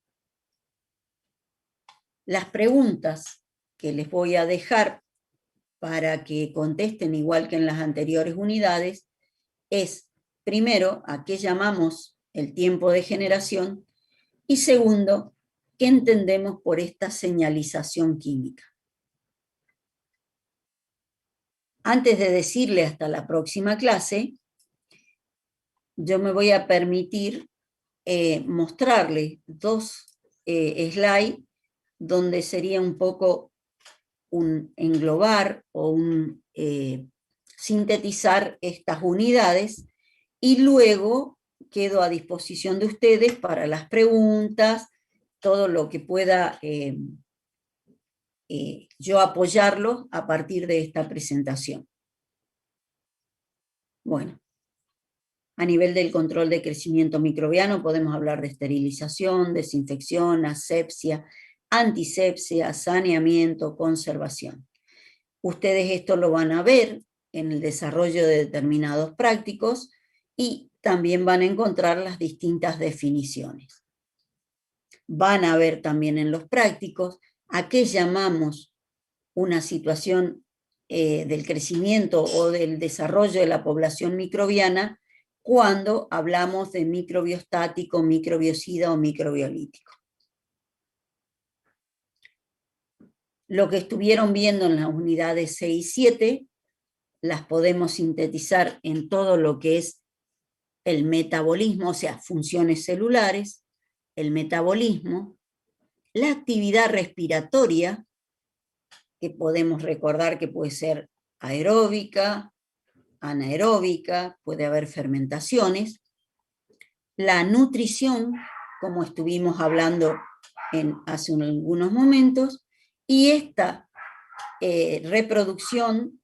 Las preguntas que les voy a dejar para que contesten igual que en las anteriores unidades es, primero, ¿a qué llamamos el tiempo de generación? Y segundo, ¿qué entendemos por esta señalización química? Antes de decirle hasta la próxima clase, yo me voy a permitir mostrarles 2 slides donde sería un poco un englobar o un sintetizar estas unidades y luego quedo a disposición de ustedes para las preguntas, todo lo que pueda yo apoyarlos a partir de esta presentación. Bueno, a nivel del control de crecimiento microbiano podemos hablar de esterilización, desinfección, asepsia, antisepsia, saneamiento, conservación. Ustedes esto lo van a ver en el desarrollo de determinados prácticos y también van a encontrar las distintas definiciones. Van a ver también en los prácticos a qué llamamos una situación del crecimiento o del desarrollo de la población microbiana cuando hablamos de microbiostático, microbiocida o microbiolítico. Lo que estuvieron viendo en las unidades 6 y 7, las podemos sintetizar en todo lo que es el metabolismo, o sea, funciones celulares, el metabolismo, la actividad respiratoria, que podemos recordar que puede ser aeróbica, anaeróbica, puede haber fermentaciones, la nutrición, como estuvimos hablando hace algunos momentos, y esta reproducción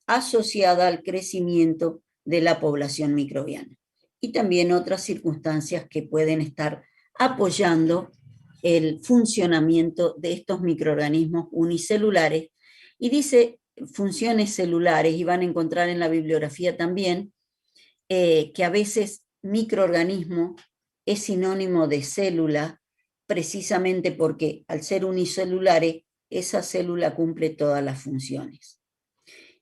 asociada al crecimiento de la población microbiana. Y también otras circunstancias que pueden estar apoyando el funcionamiento de estos microorganismos unicelulares. Y dice funciones celulares, y van a encontrar en la bibliografía también, que a veces microorganismo es sinónimo de célula, precisamente porque al ser unicelulares, esa célula cumple todas las funciones.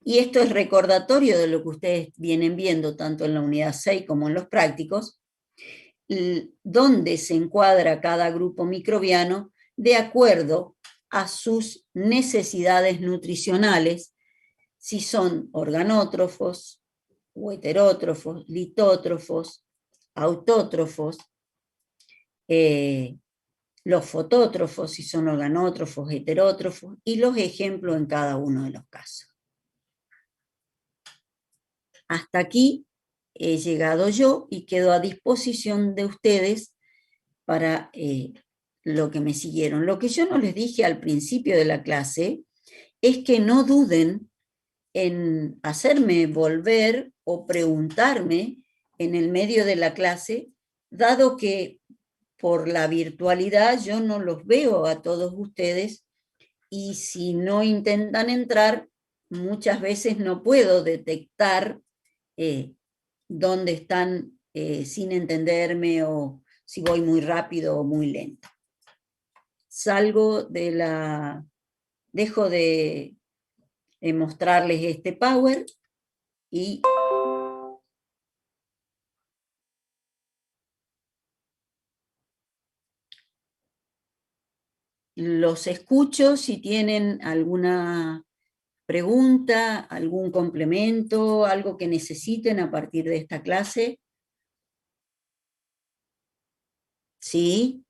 Y esto es recordatorio de lo que ustedes vienen viendo tanto en la unidad 6 como en los prácticos, donde se encuadra cada grupo microbiano de acuerdo a sus necesidades nutricionales, si son organótrofos o heterótrofos, litótrofos, autótrofos, los fotótrofos, si son organótrofos, heterótrofos, y los ejemplos en cada uno de los casos. Hasta aquí he llegado yo y quedo a disposición de ustedes para lo que me siguieron. Lo que yo no les dije al principio de la clase es que no duden en hacerme volver o preguntarme en el medio de la clase, dado que por la virtualidad yo no los veo a todos ustedes, y si no intentan entrar, muchas veces no puedo detectar dónde están sin entenderme, o si voy muy rápido o muy lento. Dejo de mostrarles este Power y los escucho si tienen alguna pregunta, algún complemento, algo que necesiten a partir de esta clase. ¿Sí?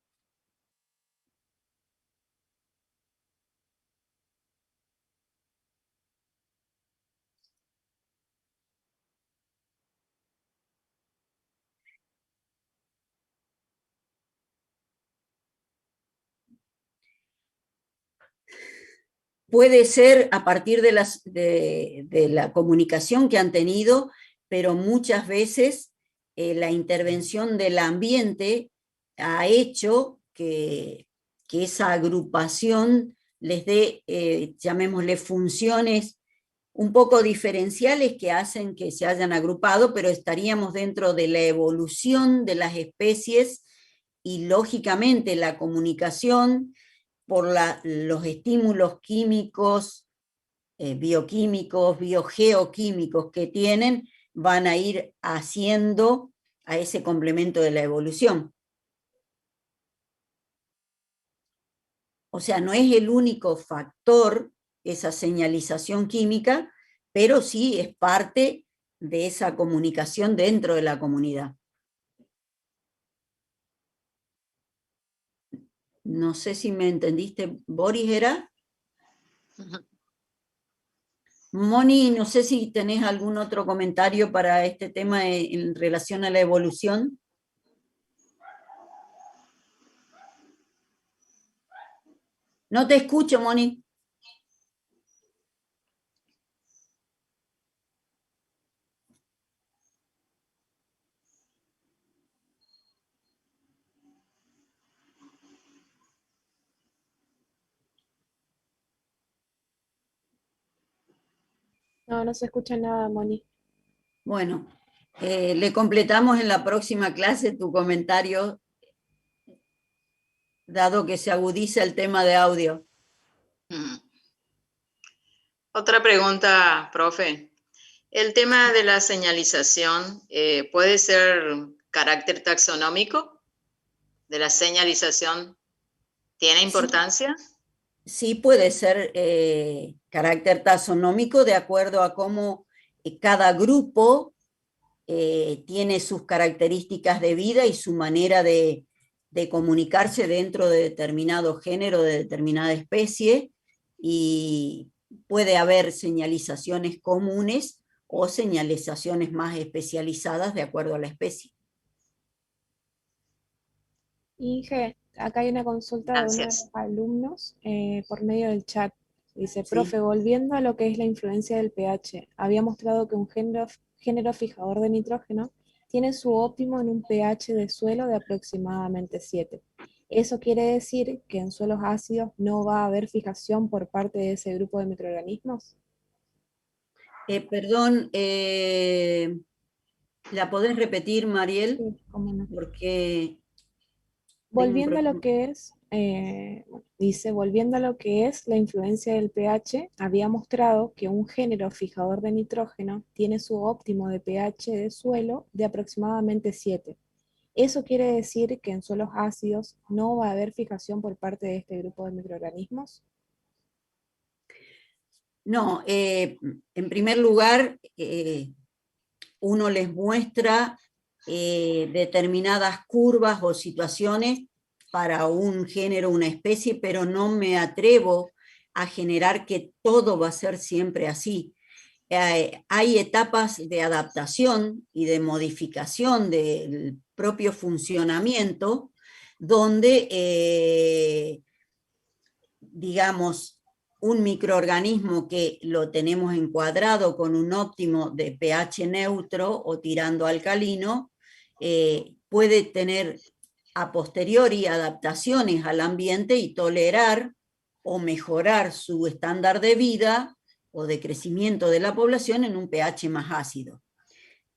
Puede ser a partir de la comunicación que han tenido, pero muchas veces la intervención del ambiente ha hecho que esa agrupación les dé, llamémosle, funciones un poco diferenciales que hacen que se hayan agrupado, pero estaríamos dentro de la evolución de las especies, y lógicamente la comunicación por los estímulos químicos, bioquímicos, biogeoquímicos que tienen, van a ir haciendo a ese complemento de la evolución. O sea, no es el único factor esa señalización química, pero sí es parte de esa comunicación dentro de la comunidad. No sé si me entendiste, Boris, ¿era? Moni, no sé si tenés algún otro comentario para este tema en relación a la evolución. No te escucho, Moni. No, no se escucha nada, Moni. Bueno, le completamos en la próxima clase tu comentario, dado que se agudiza el tema de audio. Otra pregunta, profe. El tema de la señalización, ¿puede ser carácter taxonómico de la señalización? ¿Tiene Sí, importancia? sí puede ser carácter taxonómico de acuerdo a cómo cada grupo tiene sus características de vida y su manera de comunicarse dentro de determinado género, de determinada especie, y puede haber señalizaciones comunes o señalizaciones más especializadas de acuerdo a la especie. Inge, acá hay una consulta de uno de los Gracias. alumnos por medio del chat. Dice, ¿Sí? profe, volviendo a lo que es la influencia del pH, había mostrado que un género fijador de nitrógeno tiene su óptimo en un pH de suelo de aproximadamente 7. ¿Eso quiere decir que en suelos ácidos no va a haber fijación por parte de ese grupo de microorganismos? Perdón, ¿la podés repetir, Mariel? Sí, cómo no. Porque tengo un Volviendo a lo problema. que es, dice, volviendo a lo que es la influencia del pH, había mostrado que un género fijador de nitrógeno tiene su óptimo de pH de suelo de aproximadamente 7. ¿Eso quiere decir que en suelos ácidos no va a haber fijación por parte de este grupo de microorganismos? No, en primer lugar, uno les muestra determinadas curvas o situaciones para un género, una especie, pero no me atrevo a generar que todo va a ser siempre así. Hay etapas de adaptación y de modificación del propio funcionamiento donde, digamos, un microorganismo que lo tenemos encuadrado con un óptimo de pH neutro o tirando alcalino, puede tener a posteriori adaptaciones al ambiente y tolerar o mejorar su estándar de vida o de crecimiento de la población en un pH más ácido.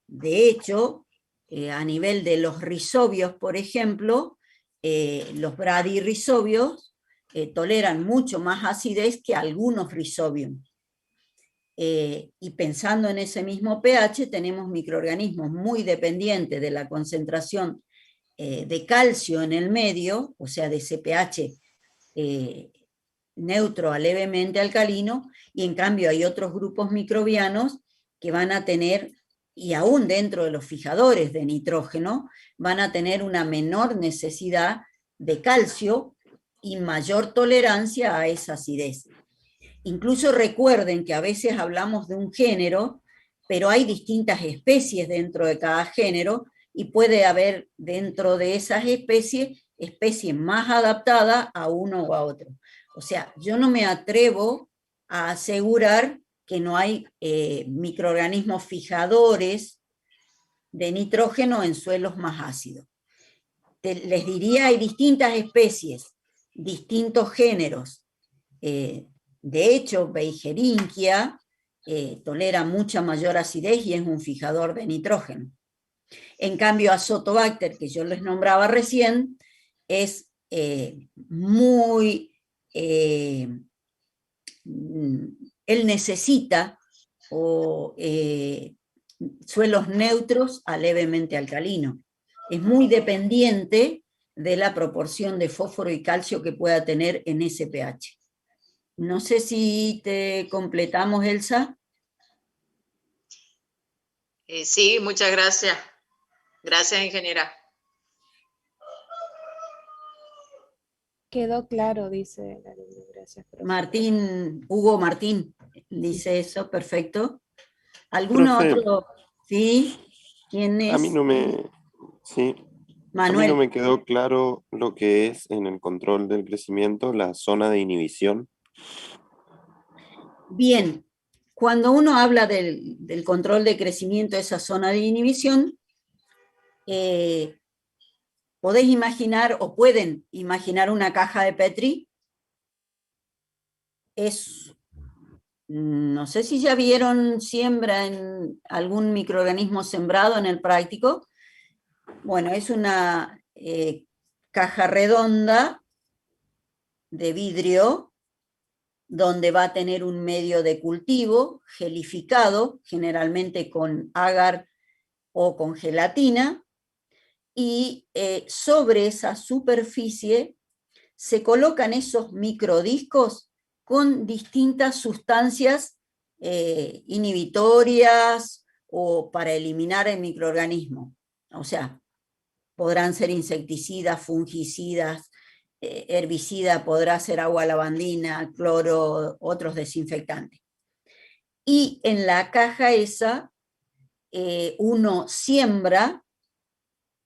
De hecho, a nivel de los rizobios, por ejemplo, los bradyrizobios toleran mucho más acidez que algunos rizobios. Y pensando en ese mismo pH, tenemos microorganismos muy dependientes de la concentración de calcio en el medio, o sea, de ese pH neutro a levemente alcalino, y en cambio hay otros grupos microbianos que van a tener, y aún dentro de los fijadores de nitrógeno, van a tener una menor necesidad de calcio y mayor tolerancia a esa acidez. Incluso recuerden que a veces hablamos de un género, pero hay distintas especies dentro de cada género y puede haber dentro de esas especies más adaptadas a uno o a otro. O sea, yo no me atrevo a asegurar que no hay microorganismos fijadores de nitrógeno en suelos más ácidos. Les diría, hay distintas especies, distintos géneros. De hecho, Beijeringia tolera mucha mayor acidez y es un fijador de nitrógeno. En cambio, Azotobacter, que yo les nombraba recién, es muy... él necesita o, suelos neutros a levemente alcalino. Es muy dependiente de la proporción de fósforo y calcio que pueda tener en ese pH. No sé si te completamos, Elsa. Sí, muchas gracias. Gracias, ingeniera. Quedó claro, dice el alumno, gracias, profe. Martín, Hugo Martín, Sí. dice eso, perfecto. ¿Algún Profe, otro? ¿Sí? ¿Quién a mí es? no me, sí, a mí no Manuel. me quedó claro lo que es en el control del crecimiento la zona de inhibición. Bien, cuando uno habla del control de crecimiento de esa zona de inhibición, eh, podés imaginar o pueden imaginar una caja de Petri. Es, no sé si ya vieron siembra en algún microorganismo sembrado en el práctico. Bueno, es una caja redonda de vidrio donde va a tener un medio de cultivo gelificado, generalmente con agar o con gelatina, y sobre esa superficie se colocan esos microdiscos con distintas sustancias inhibitorias o para eliminar el microorganismo. O sea, podrán ser insecticidas, fungicidas, herbicida, podrá ser agua lavandina, cloro, otros desinfectantes. Y en la caja esa uno siembra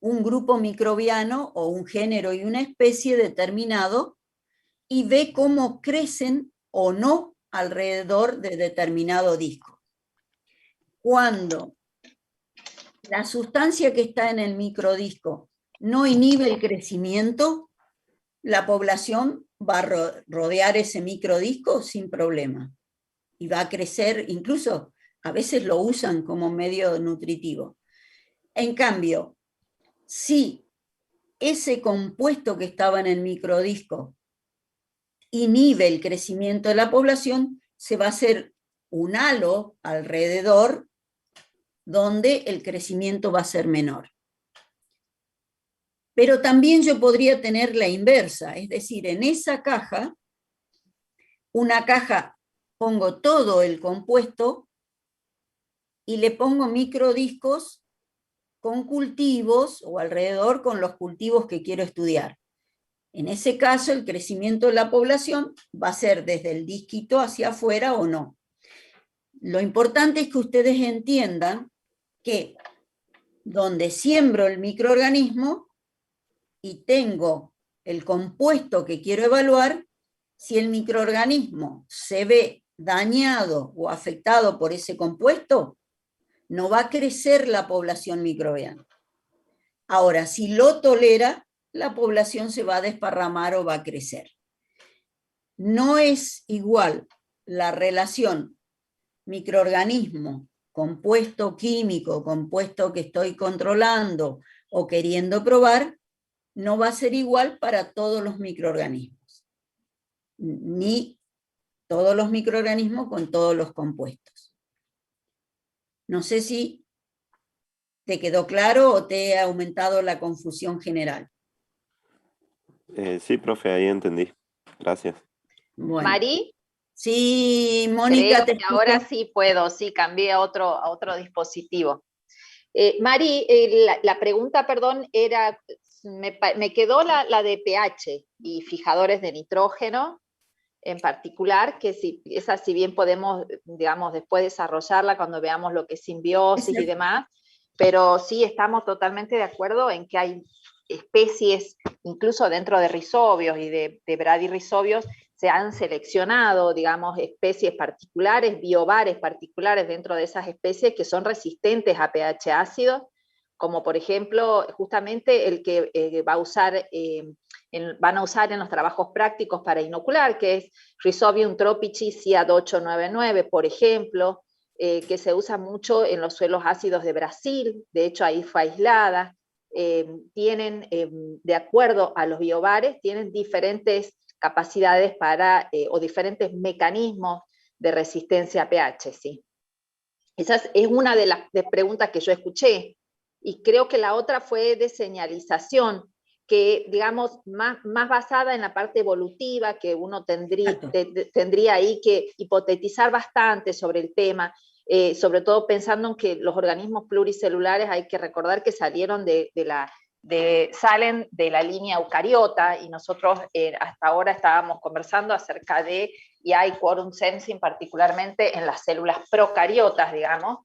un grupo microbiano o un género y una especie determinado y ve cómo crecen o no alrededor de determinado disco. Cuando la sustancia que está en el microdisco no inhibe el crecimiento, la población va a rodear ese microdisco sin problema y va a crecer, incluso a veces lo usan como medio nutritivo. En cambio, si ese compuesto que estaba en el microdisco inhibe el crecimiento de la población, se va a hacer un halo alrededor donde el crecimiento va a ser menor. Pero también yo podría tener la inversa, es decir, en esa caja, una caja, pongo todo el compuesto y le pongo microdiscos con cultivos o alrededor con los cultivos que quiero estudiar. En ese caso, el crecimiento de la población va a ser desde el disquito hacia afuera o no. Lo importante es que ustedes entiendan que donde siembro el microorganismo y tengo el compuesto que quiero evaluar, si el microorganismo se ve dañado o afectado por ese compuesto, no va a crecer la población microbiana. Ahora, si lo tolera, la población se va a desparramar o va a crecer. No es igual la relación microorganismo, compuesto químico, compuesto que estoy controlando o queriendo probar, no va a ser igual para todos los microorganismos, ni todos los microorganismos con todos los compuestos. No sé si te quedó claro o te he aumentado la confusión general. Sí, profe, ahí entendí. Gracias. Bueno. Mari, Sí, Mónica, creo te que ahora escucho. sí puedo, sí, cambié a otro dispositivo. Mari, la pregunta, perdón, era, me quedó la de pH y fijadores de nitrógeno en particular, que esa si bien podemos, digamos, después desarrollarla cuando veamos lo que es simbiosis y demás, pero sí estamos totalmente de acuerdo en que hay especies, incluso dentro de rhizobios y de bradyrizobios, se han seleccionado, digamos, especies particulares, biobares particulares dentro de esas especies que son resistentes a pH ácido, como por ejemplo, justamente el que van a usar en los trabajos prácticos para inocular, que es Rhizobium tropici CIAD 899, por ejemplo, que se usa mucho en los suelos ácidos de Brasil, de hecho ahí fue aislada. Tienen, de acuerdo a los biobares, tienen diferentes capacidades o diferentes mecanismos de resistencia a pH, ¿sí? Esa es una de las preguntas que yo escuché, y creo que la otra fue de señalización, que digamos más basada en la parte evolutiva, que uno tendría ahí que hipotetizar bastante sobre el tema, sobre todo pensando en que los organismos pluricelulares hay que recordar que salieron salen de la línea eucariota, y nosotros hasta ahora estábamos conversando acerca y hay quorum sensing particularmente en las células procariotas, digamos.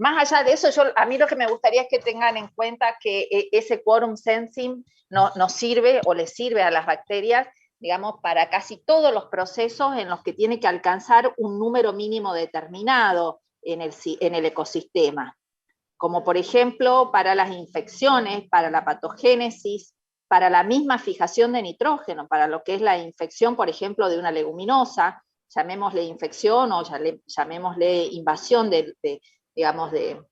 Más allá de eso, a mí lo que me gustaría es que tengan en cuenta que ese quorum sensing nos sirve o les sirve a las bacterias, digamos, para casi todos los procesos en los que tiene que alcanzar un número mínimo determinado en el ecosistema, como por ejemplo para las infecciones, para la patogénesis, para la misma fijación de nitrógeno, para lo que es la infección, por ejemplo, de una leguminosa, llamémosle infección o llamémosle invasión digamos, de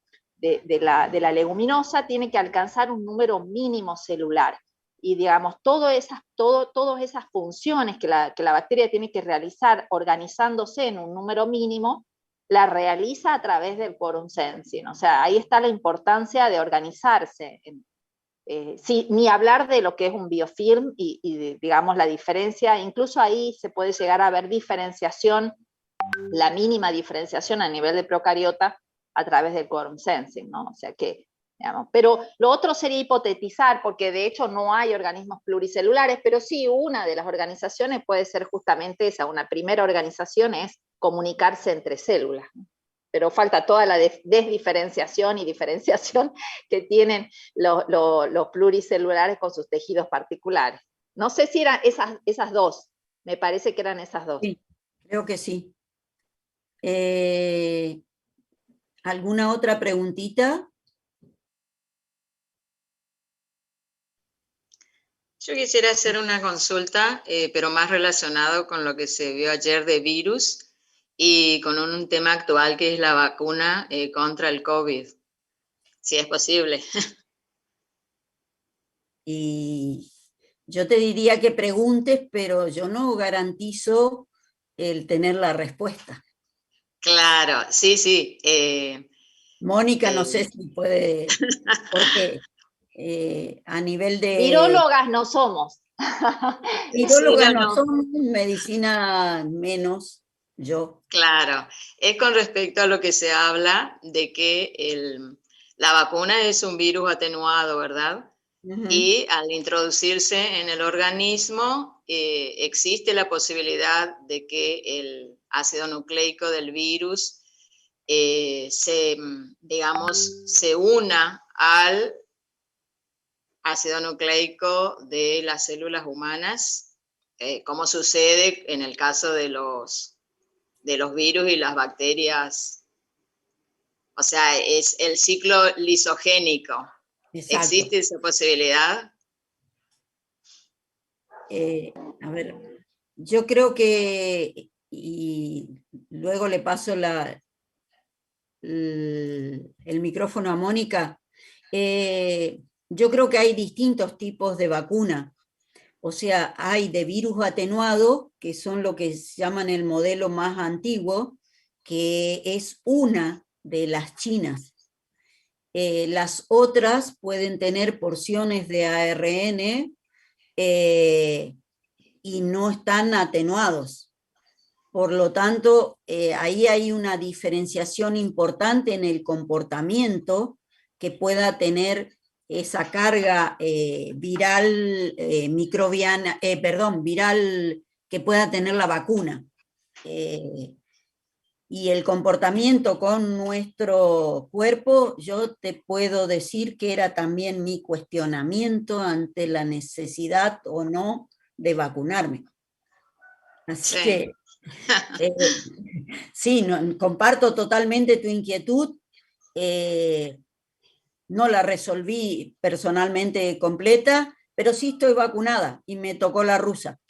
la leguminosa, tiene que alcanzar un número mínimo celular. y digamos, todas esas funciones que la bacteria tiene que realizar organizándose en un número mínimo, la realiza a través del quorum sensing. O sea, ahí está la importancia de organizarse. Sí, ni hablar de lo que es un biofilm y digamos la diferencia, incluso ahí se puede llegar a ver diferenciación, la mínima diferenciación a nivel de procariota a través del quorum sensing, ¿no? O sea que, digamos, pero lo otro sería hipotetizar, porque de hecho no hay organismos pluricelulares, pero sí una de las organizaciones puede ser justamente esa, una primera organización es comunicarse entre células, ¿no? Pero falta toda la desdiferenciación y diferenciación que tienen los pluricelulares con sus tejidos particulares. No sé si eran esas dos, me parece que eran esas dos. Sí, creo que sí. ¿Alguna otra preguntita? Yo quisiera hacer una consulta, pero más relacionado con lo que se vio ayer de virus y con un tema actual que es la vacuna contra el COVID, si es posible. Y yo te diría que preguntes, pero yo no garantizo el tener la respuesta. Claro, sí, sí. Mónica, no sé si puede, porque a nivel de Virólogas no somos. Sí, viróloga no, no no. son, medicina menos, yo. Claro, es con respecto a lo que se habla de que la vacuna es un virus atenuado, ¿verdad? Ujú. Y al introducirse en el organismo, existe la posibilidad de que el ácido nucleico del virus se una al ácido nucleico de las células humanas, como sucede en el caso de los virus y las bacterias. O sea, es el ciclo lisogénico. Exacto. ¿Existe esa posibilidad? A ver, yo creo que, y luego le paso el micrófono a Mónica, yo creo que hay distintos tipos de vacuna. O sea, hay de virus atenuado, que son lo que llaman el modelo más antiguo, que es una de las chinas. Las otras pueden tener porciones de ARN y no están atenuados. Por lo tanto, ahí hay una diferenciación importante en el comportamiento que pueda tener esa carga viral, microbiana, viral que pueda tener la vacuna. Y el comportamiento con nuestro cuerpo, yo te puedo decir que era también mi cuestionamiento ante la necesidad o no de vacunarme. Así Sí. que sí, no, comparto totalmente tu inquietud. No la resolví personalmente completa, pero sí estoy vacunada y me tocó la rusa.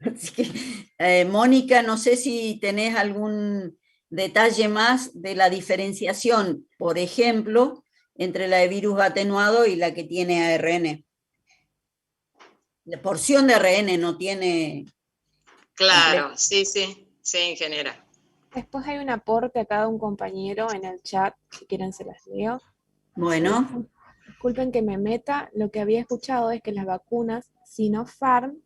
Así que, Mónica, no sé si tenés algún detalle más de la diferenciación, por ejemplo, entre la de virus atenuado y la que tiene ARN. La porción de ARN no tiene... Claro, sí, sí, sí, ingeniera. Después hay un aporte acá de un compañero en el chat, si quieren se las leo. Bueno. Disculpen que me meta, lo que había escuchado es que las vacunas Sinopharm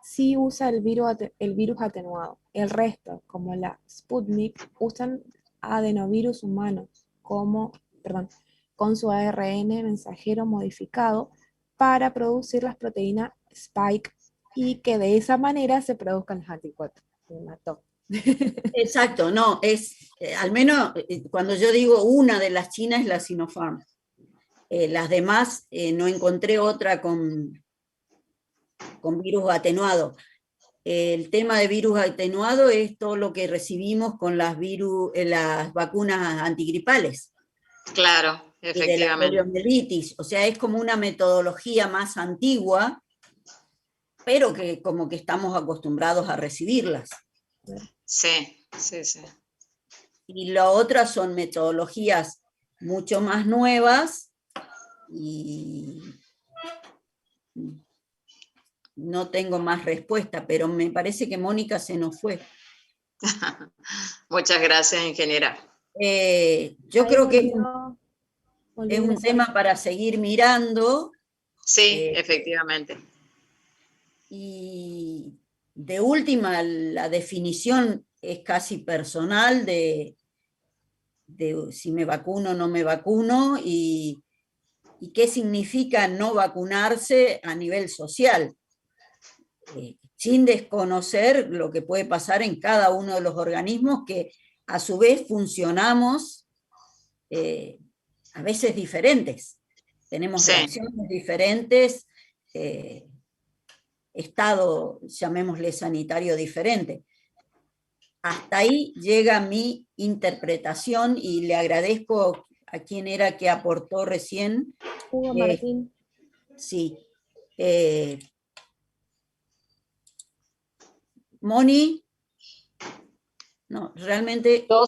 sí usa el virus atenuado. El resto, como la Sputnik, usan adenovirus humanos con su ARN mensajero modificado para producir las proteínas Spike y que de esa manera se produzcan los anticuerpos. Me mató. Exacto, no, es, al menos cuando yo digo una de las chinas es la Sinopharm. Las demás no encontré otra con virus atenuado. El tema de virus atenuado es todo lo que recibimos con las vacunas antigripales. Claro, Y de la efectivamente. poliomielitis. O sea, es como una metodología más antigua, pero que como que estamos acostumbrados a recibirlas. Sí, sí, sí. Y la otra son metodologías mucho más nuevas y no tengo más respuesta, pero me parece que Mónica se nos fue. Muchas gracias, ingeniera. Yo Ahí creo que volvió es a un ingresar. tema para seguir mirando. Sí, efectivamente. Y de última, la definición es casi personal de si me vacuno o no me vacuno y qué significa no vacunarse a nivel social, sin desconocer lo que puede pasar en cada uno de los organismos que a su vez funcionamos a veces diferentes. Tenemos Sí. reacciones diferentes, estado, llamémosle sanitario, diferente. Hasta ahí llega mi interpretación y le agradezco a quien era que aportó recién. Hugo Martín. Sí. Moni. No, realmente... Yo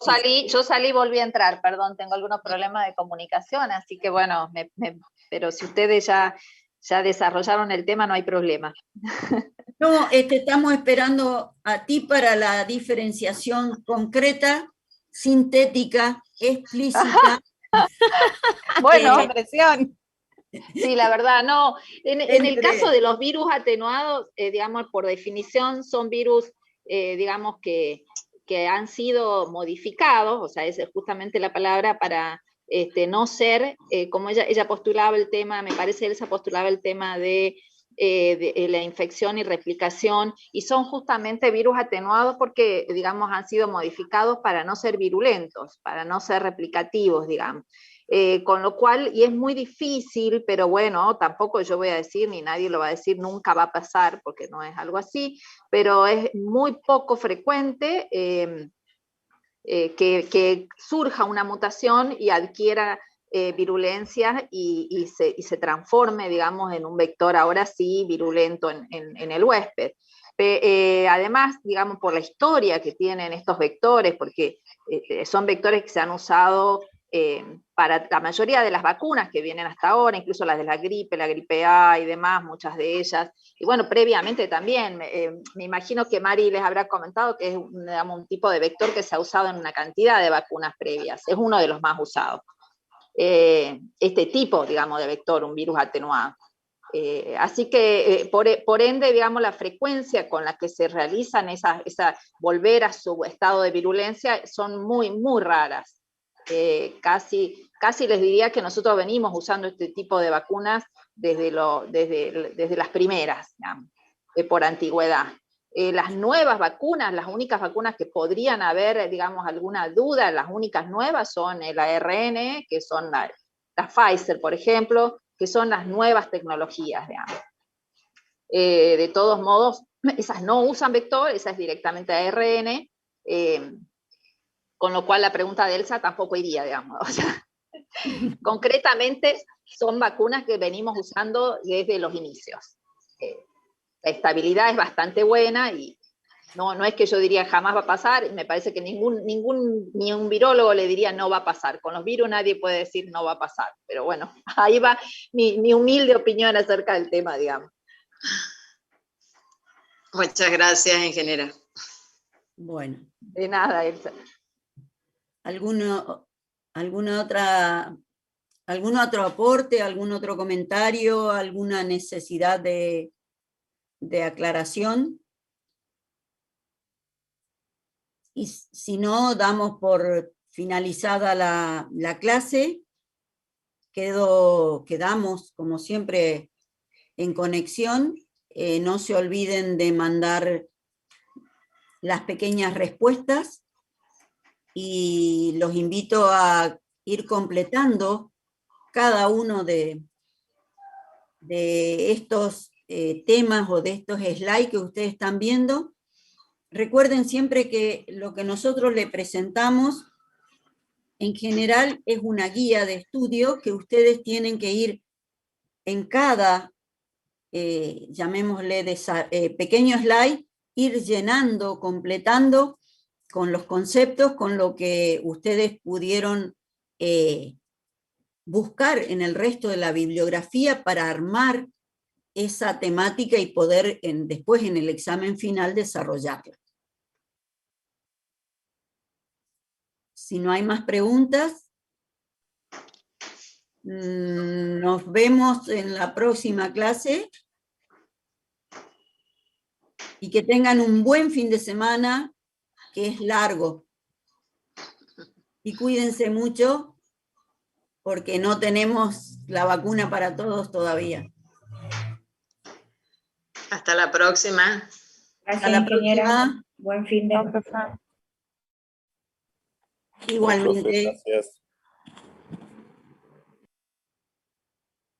salí y volví a entrar, perdón, tengo algunos problemas de comunicación, así que bueno, pero si ustedes ya desarrollaron el tema, no hay problema. No, estamos esperando a ti para la diferenciación concreta, sintética, explícita. Bueno, presión. sí, la verdad, no. En el Entre- caso de los virus atenuados, digamos, por definición, son virus, digamos, que han sido modificados, o sea, esa es justamente la palabra para no ser, como ella postulaba el tema, me parece que ella postulaba el tema de la infección y replicación, y son justamente virus atenuados porque, digamos, han sido modificados para no ser virulentos, para no ser replicativos, digamos. Con lo cual, y es muy difícil, pero bueno, tampoco yo voy a decir, ni nadie lo va a decir, nunca va a pasar, porque no es algo así, pero es muy poco frecuente que surja una mutación y adquiera virulencia y se transforme, digamos, en un vector ahora sí virulento en el huésped. Además, digamos, por la historia que tienen estos vectores, porque son vectores que se han usado para la mayoría de las vacunas que vienen hasta ahora, incluso las de la gripe A y demás, muchas de ellas. Y bueno, previamente también, me imagino que Mari les habrá comentado que es digamos, un tipo de vector que se ha usado en una cantidad de vacunas previas, es uno de los más usados. Este tipo, digamos, de vector, un virus atenuado. Así que, por ende, digamos, la frecuencia con la que se realizan volver a su estado de virulencia son muy, muy raras. Casi les diría que nosotros venimos usando este tipo de vacunas desde las primeras, digamos, por antigüedad. Las nuevas vacunas, las únicas vacunas que podrían haber, digamos, alguna duda, las únicas nuevas son el ARN, que son la Pfizer, por ejemplo, que son las nuevas tecnologías, digamos. De todos modos, esas no usan vector, esa es directamente ARN, con lo cual la pregunta de Elsa tampoco iría, digamos. O sea, concretamente son vacunas que venimos usando desde los inicios. La estabilidad es bastante buena y no es que yo diría jamás va a pasar, me parece que ni un virólogo le diría no va a pasar. Con los virus nadie puede decir no va a pasar, pero bueno, ahí va mi humilde opinión acerca del tema, digamos. Muchas gracias, ingeniera. Bueno. De nada, Elsa. ¿Algún otro aporte, algún otro comentario, alguna necesidad de aclaración? Y si no, damos por finalizada la clase. Quedamos, como siempre, en conexión. No se olviden de mandar las pequeñas respuestas y los invito a ir completando cada uno de estos temas o de estos slides que ustedes están viendo. Recuerden siempre que lo que nosotros le presentamos en general es una guía de estudio que ustedes tienen que ir en cada, llamémosle, pequeño slide, ir llenando, completando con los conceptos, con lo que ustedes pudieron buscar en el resto de la bibliografía para armar esa temática y poder después en el examen final desarrollarla. Si no hay más preguntas, nos vemos en la próxima clase y que tengan un buen fin de semana, que es largo. Y cuídense mucho, porque no tenemos la vacuna para todos todavía. Hasta la próxima. Hasta la ingeniera. próxima. Buen fin de. Chao, profe. Igualmente. Gracias.